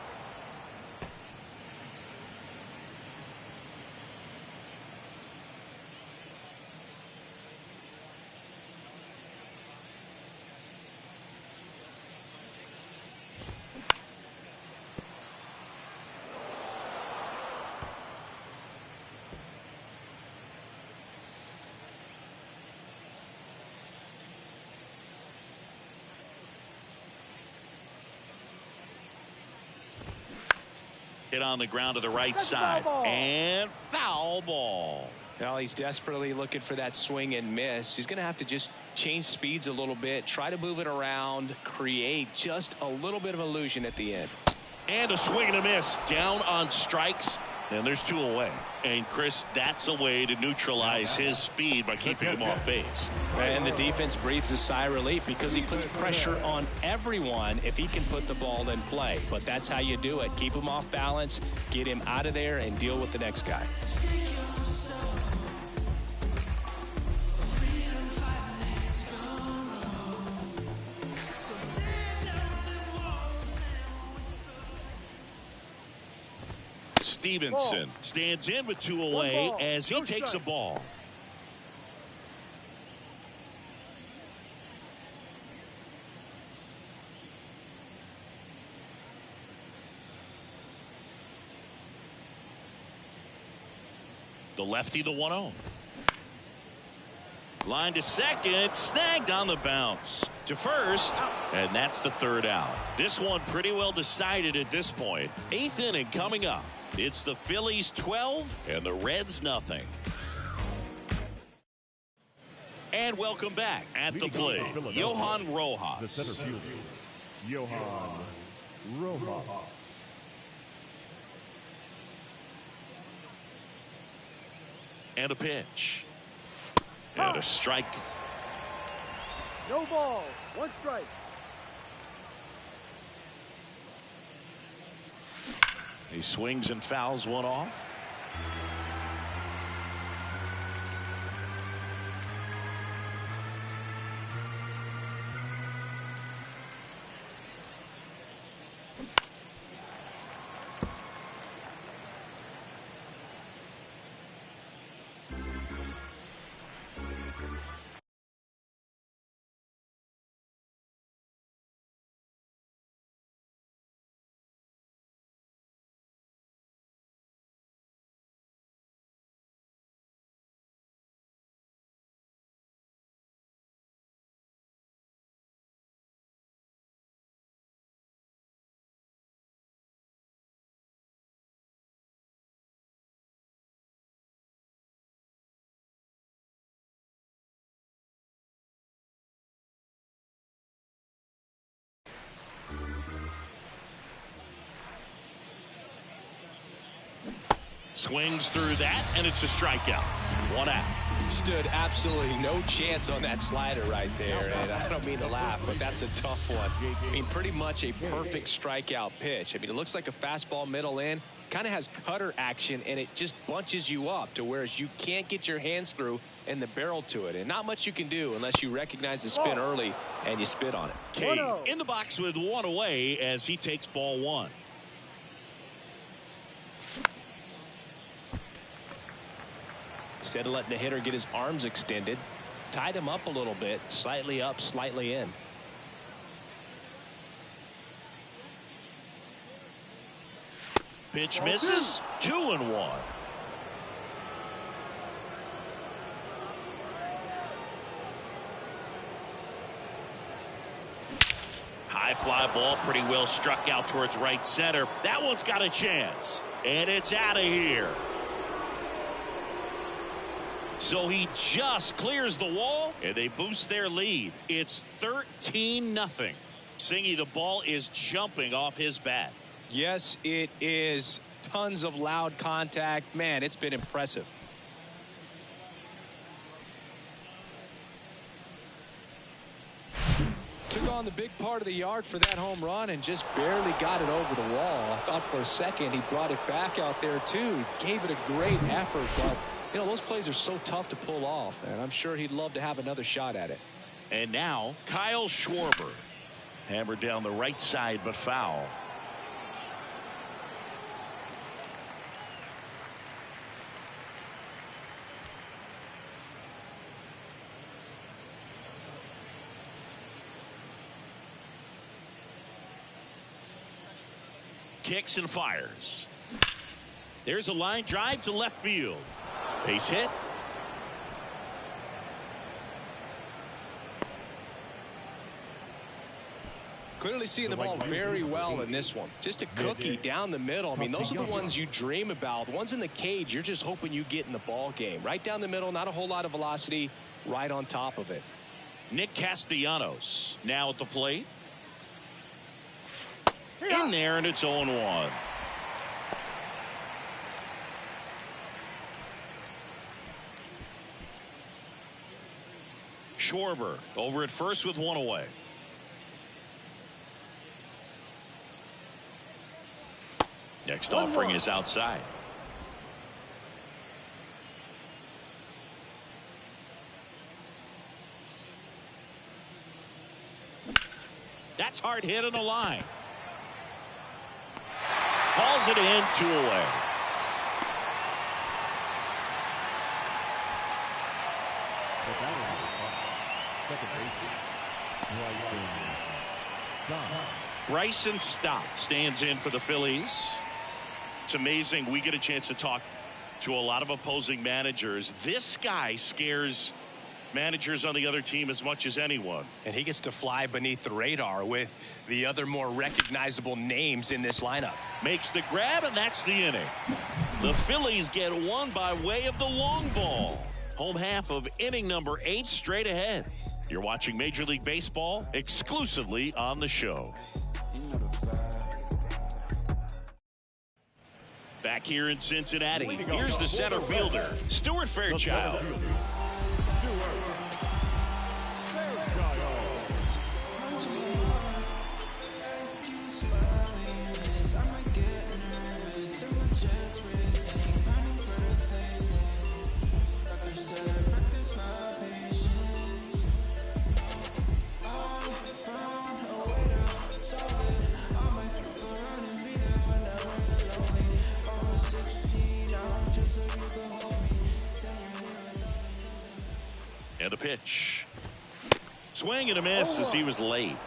Hit on the ground to the right side. And foul ball. Well, he's desperately looking for that swing and miss. He's going to have to just change speeds a little bit, try to move it around, create just a little bit of illusion at the end. And a swing and a miss. Down on strikes. And there's two away. And Chris, that's a way to neutralize his speed by keeping him off base. And the defense breathes a sigh of relief because he puts pressure on everyone if he can put the ball in play. But that's how you do it. Keep him off balance, get him out of there, and deal with the next guy. Stevenson stands in with two away as he takes a ball. The lefty, the 1-0. Line to second, snagged on the bounce. To first, and that's the third out. This one pretty well decided at this point. Eighth inning coming up. It's the Phillies 12 and the Reds nothing. And welcome back at the plate, Johan Rojas. The center fielder, Johan Rojas. And a pitch. And a strike. No ball. One strike. He swings and fouls one off. Swings through that, and it's a strikeout. One out. Stood absolutely no chance on that slider right there. And I don't mean to laugh, but that's a tough one. I mean, pretty much a perfect strikeout pitch. I mean, it looks like a fastball middle in. Kind of has cutter action, and it just bunches you up to whereas you can't get your hands through and the barrel to it. And not much you can do unless you recognize the spin early and you spit on it. Cave in the box with one away as he takes ball one. Instead of letting the hitter get his arms extended, tied him up a little bit, slightly up, slightly in. Pitch misses. 2-1. High fly ball, pretty well struck out towards right center. That one's got a chance, and it's out of here. So he just clears the wall, and they boost their lead. It's 13-0. Singy, the ball is jumping off his bat. Yes, it is. Tons of loud contact. Man, it's been impressive. Took on the big part of the yard for that home run and just barely got it over the wall. I thought for a second he brought it back out there too. He gave it a great effort, but you know, those plays are so tough to pull off, and I'm sure he'd love to have another shot at it. And now Kyle Schwarber. Hammered down the right side, but foul. Kicks and fires. There's a line drive to left field. Base hit. Clearly seeing the ball very well in this one. Just a cookie down the middle. I mean, those are the ones you dream about. Ones in the cage, you're just hoping you get in the ball game. Right down the middle, not a whole lot of velocity, right on top of it. Nick Castellanos now at the plate. In there, and it's 0-1. Schwarber over at first with one away. Next offering is outside. That's hard hit on the line. Hauls it in, 2 away. Bryson Stott stands in for the Phillies. It's amazing. We get a chance to talk to a lot of opposing managers. This guy scares managers on the other team as much as anyone. And he gets to fly beneath the radar with the other more recognizable names in this lineup. Makes the grab, and that's the inning. The Phillies get one by way of the long ball. Home half of inning number 8 straight ahead. You're watching Major League Baseball exclusively on the show. Back here in Cincinnati, here's the center fielder, Stuart Fairchild. And a pitch. Swing and a miss as he was late.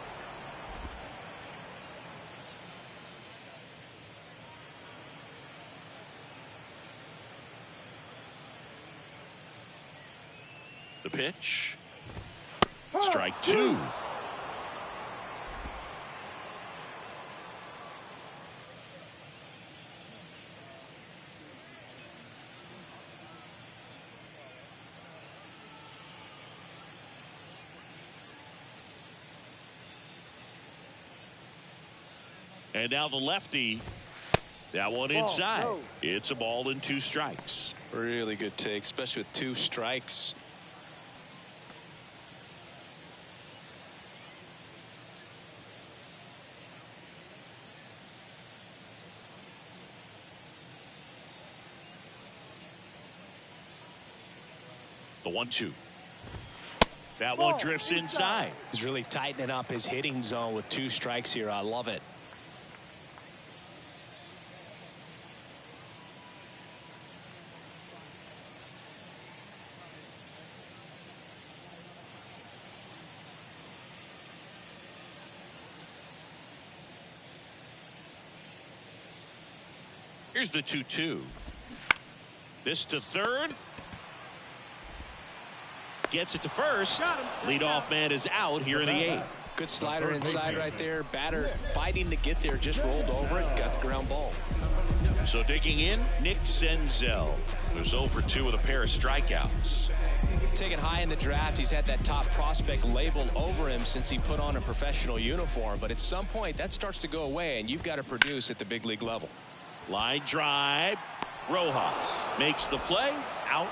The pitch. Strike 2. And now the lefty. That one inside. It's a ball and 2 strikes. Really good take, especially with 2 strikes. The 1-2. That one drifts inside. He's really tightening up his hitting zone with 2 strikes here. I love it. Here's the 2-2. This to third. Gets it to first. Leadoff man is out here in the 8th. Good slider inside right there. Batter fighting to get there. Just rolled over it. Got the ground ball. So digging in, Nick Senzel. Who's 0 for 2 with a pair of strikeouts. Taken high in the draft. He's had that top prospect label over him since he put on a professional uniform. But at some point, that starts to go away, and you've got to produce at the big league level. Line drive. Rojas makes the play. Out.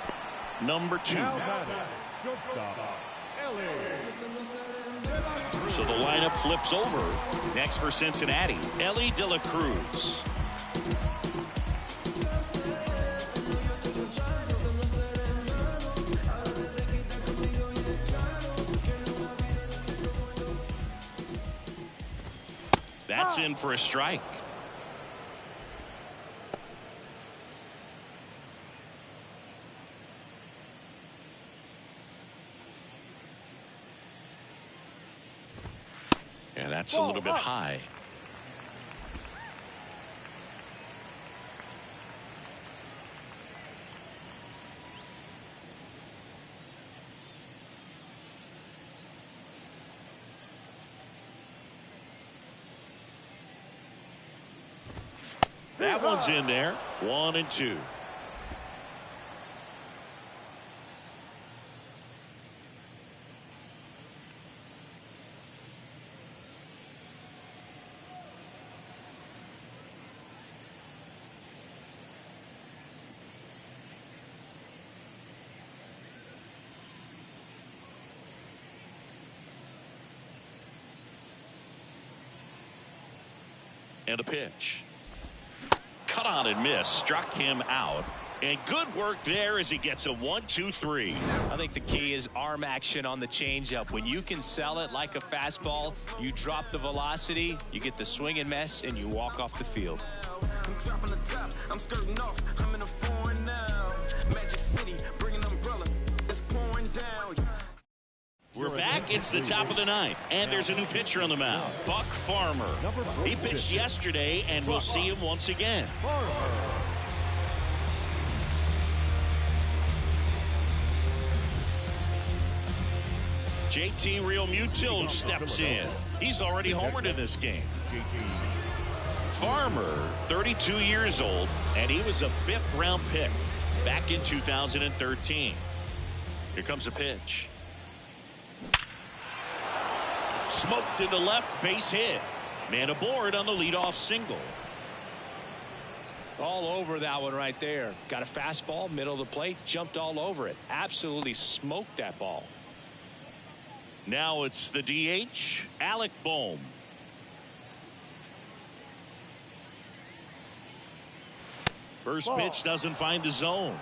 Number 2. Shortstop, Ellie. So the lineup flips over. Next for Cincinnati, Ellie De La Cruz. That's in for a strike. And that's a little bit high. That one's in there. 1-2. And a pitch. Cut on and miss. Struck him out. And good work there as he gets a 1-2-3. I think the key is arm action on the changeup. When you can sell it like a fastball, you drop the velocity, you get the swing and miss, and you walk off the field. I'm dropping the top, I'm skirting off, I'm in a foreign now. Magic City, bring an umbrella, it's pouring down. We're back. It's the top of the 9th, and there's a new pitcher on the mound, Buck Farmer. He pitched yesterday, and we'll see him once again. JT Realmuto steps in. He's already homered in this game. Farmer, 32 years old, and he was a 5th-round pick back in 2013. Here comes a pitch. Smoked to the left, base hit. Man aboard on the leadoff single. All over that one right there. Got a fastball, middle of the plate, jumped all over it. Absolutely smoked that ball. Now it's the DH, Alec Bohm. First pitch doesn't find the zone.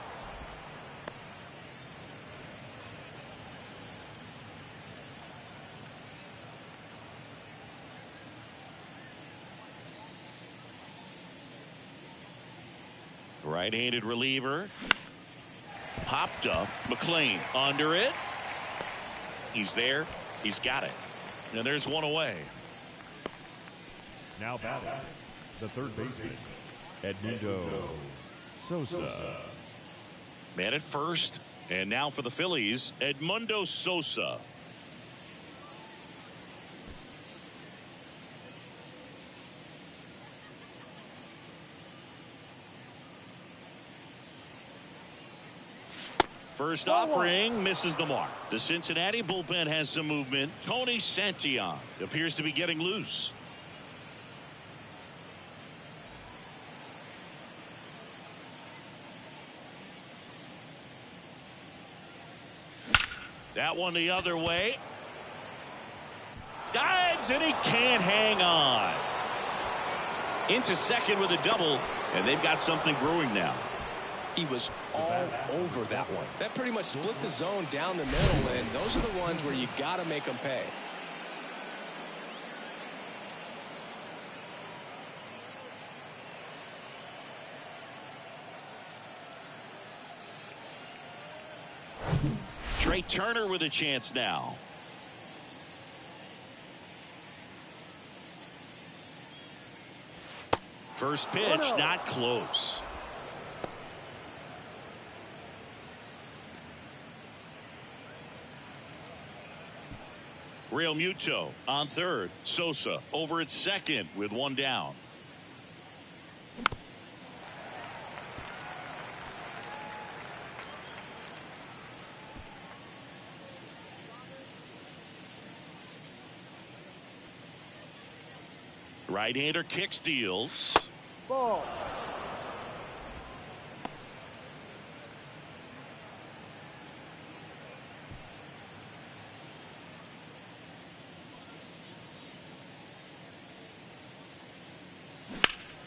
Right-handed reliever. Popped up. McLean under it. He's there. He's got it. And there's one away. Now batting, the third baseman, Edmundo Sosa. Man at first. And now for the Phillies, Edmundo Sosa. First offering misses the mark. The Cincinnati bullpen has some movement. Tony Santillan appears to be getting loose. That one the other way. Dives and he can't hang on. Into second with a double, and they've got something brewing now. He was all over that one. That pretty much split the zone down the middle, and those are the ones where you got to make them pay. Trey Turner with a chance now. First pitch, not close. Real Muto on third. Sosa over at second with one down. Right-hander kick steals. Ball.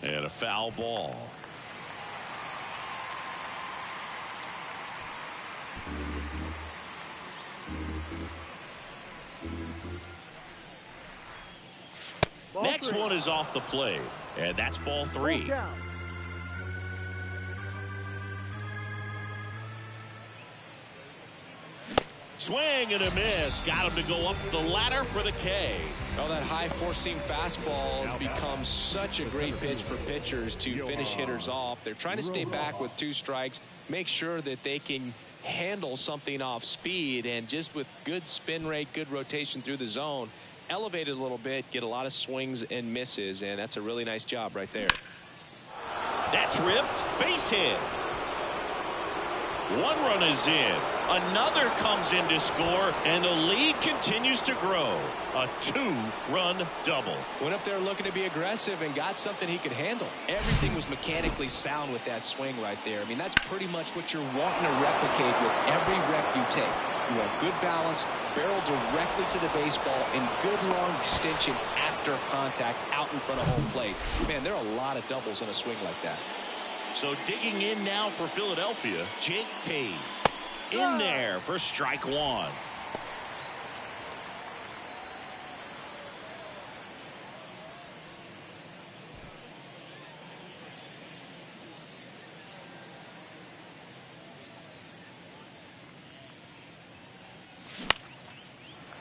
And a foul ball. Ball Next three. one is off the plate, and that's ball three. Full count. Swing and a miss. Got him to go up the ladder for the K. Oh, that high four-seam fastball has become such a great pitch for pitchers to finish hitters off. They're trying to stay back with 2 strikes, make sure that they can handle something off speed, and just with good spin rate, good rotation through the zone, elevate it a little bit, get a lot of swings and misses, and that's a really nice job right there. That's ripped. Base hit. 1 run is in. Another comes in to score, and the lead continues to grow. A 2-run double. Went up there looking to be aggressive and got something he could handle. Everything was mechanically sound with that swing right there. I mean, that's pretty much what you're wanting to replicate with every rep you take. You want good balance, barrel directly to the baseball, and good long extension after contact out in front of home plate. Man, there are a lot of doubles in a swing like that. So digging in now for Philadelphia, Jake Page. In there for strike 1.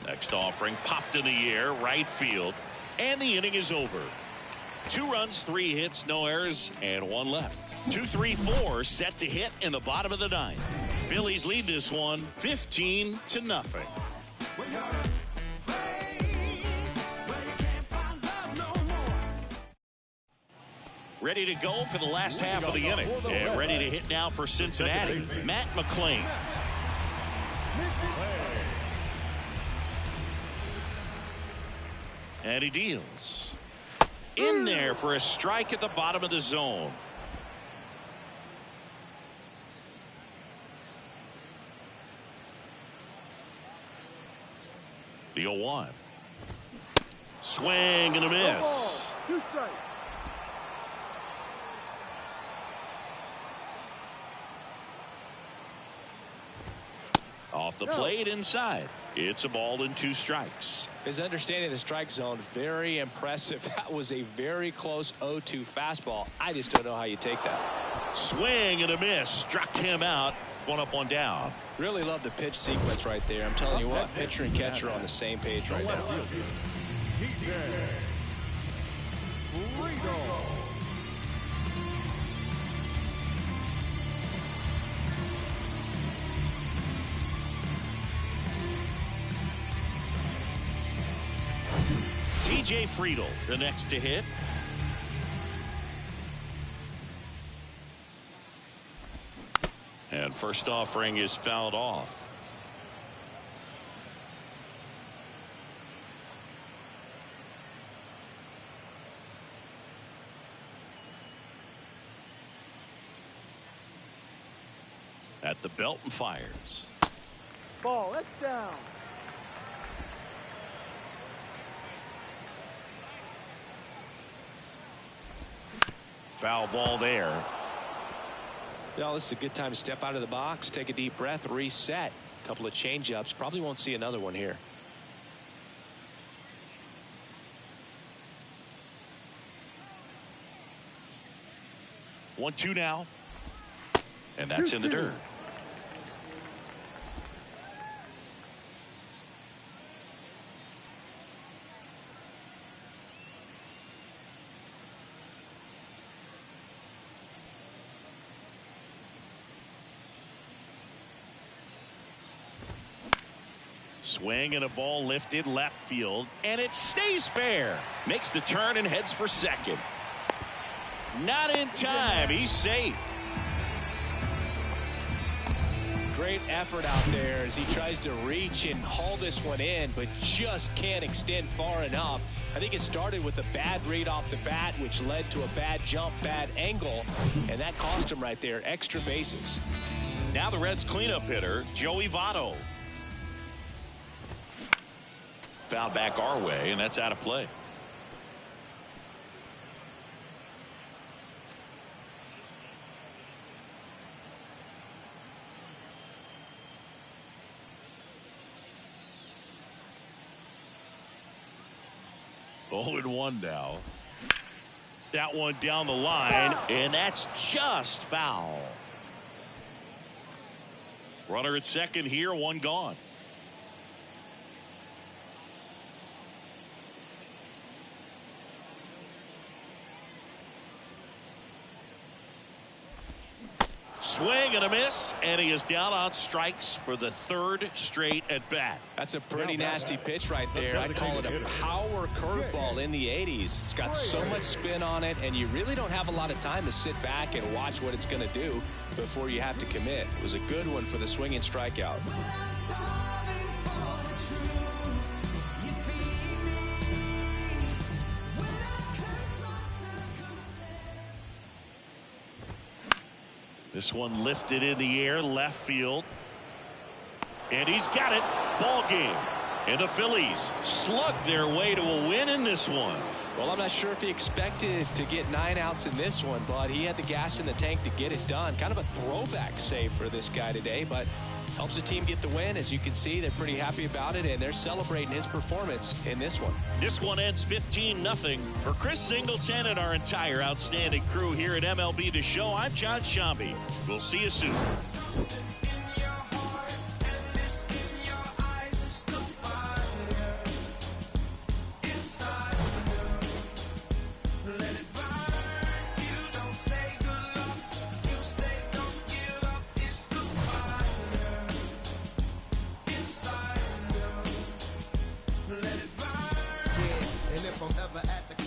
Next offering popped in the air, right field, and the inning is over. 2 runs, 3 hits, no errors, and 1 left. 2-3-4 set to hit in the bottom of the 9th. Phillies lead this one 15-0. Ready to go for the last half of the inning. And ready to hit now for Cincinnati, Matt McClain. And he deals. In there for a strike at the bottom of the zone. The 0-1. Swing and a miss. 2 strikes. Off the plate inside. It's a ball and 2 strikes. His understanding of the strike zone, very impressive. That was a very close 0-2 fastball. I just don't know how you take that. Swing and a miss. Struck him out. 1 up, 1 down. Really love the pitch sequence right there. I'm telling you what, pitcher and catcher are on the same page right now. TJ Friedl, the next to hit. And first offering is fouled off. At the belt and fires. Ball. That's down. Foul ball there. Well, this is a good time to step out of the box, take a deep breath, reset. A couple of change-ups. Probably won't see another one here. One, 2 now. And that's in the dirt. Swing and a ball lifted left field, and it stays fair. Makes the turn and heads for second. Not in time. He's safe. Great effort out there as he tries to reach and haul this one in, but just can't extend far enough. I think it started with a bad read off the bat, which led to a bad jump, bad angle, and that cost him right there. Extra bases. Now the Reds cleanup hitter, Joey Votto. Foul back our way, and that's out of play. Oh, and 1 now. That one down the line, and that's just foul. Runner at second here, 1 gone. Swing and a miss, and he is down on strikes for the 3rd straight at bat. That's a pretty nasty pitch right there. I'd call it a power curveball in the 80s. It's got so much spin on it, and you really don't have a lot of time to sit back and watch what it's going to do before you have to commit. It was a good one for the swinging strikeout. This one lifted in the air, left field. And he's got it. Ball game. And the Phillies slug their way to a win in this one. Well, I'm not sure if he expected to get 9 outs in this one, but he had the gas in the tank to get it done. Kind of a throwback save for this guy today, but helps the team get the win. As you can see, they're pretty happy about it, and they're celebrating his performance in this one. This one ends 15-0. For Chris Singleton and our entire outstanding crew here at MLB The Show, I'm John Shambi. We'll see you soon.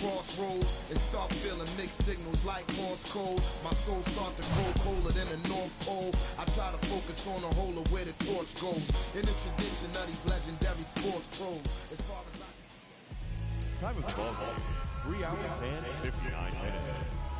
Crossroads and start feeling mixed signals like Morse code. My soul start to grow colder than the North Pole. I try to focus on the whole of where the torch goes in the tradition of these legendary sports pros. As far as I can see. Time of the ball game, 3 hours and 59 minutes.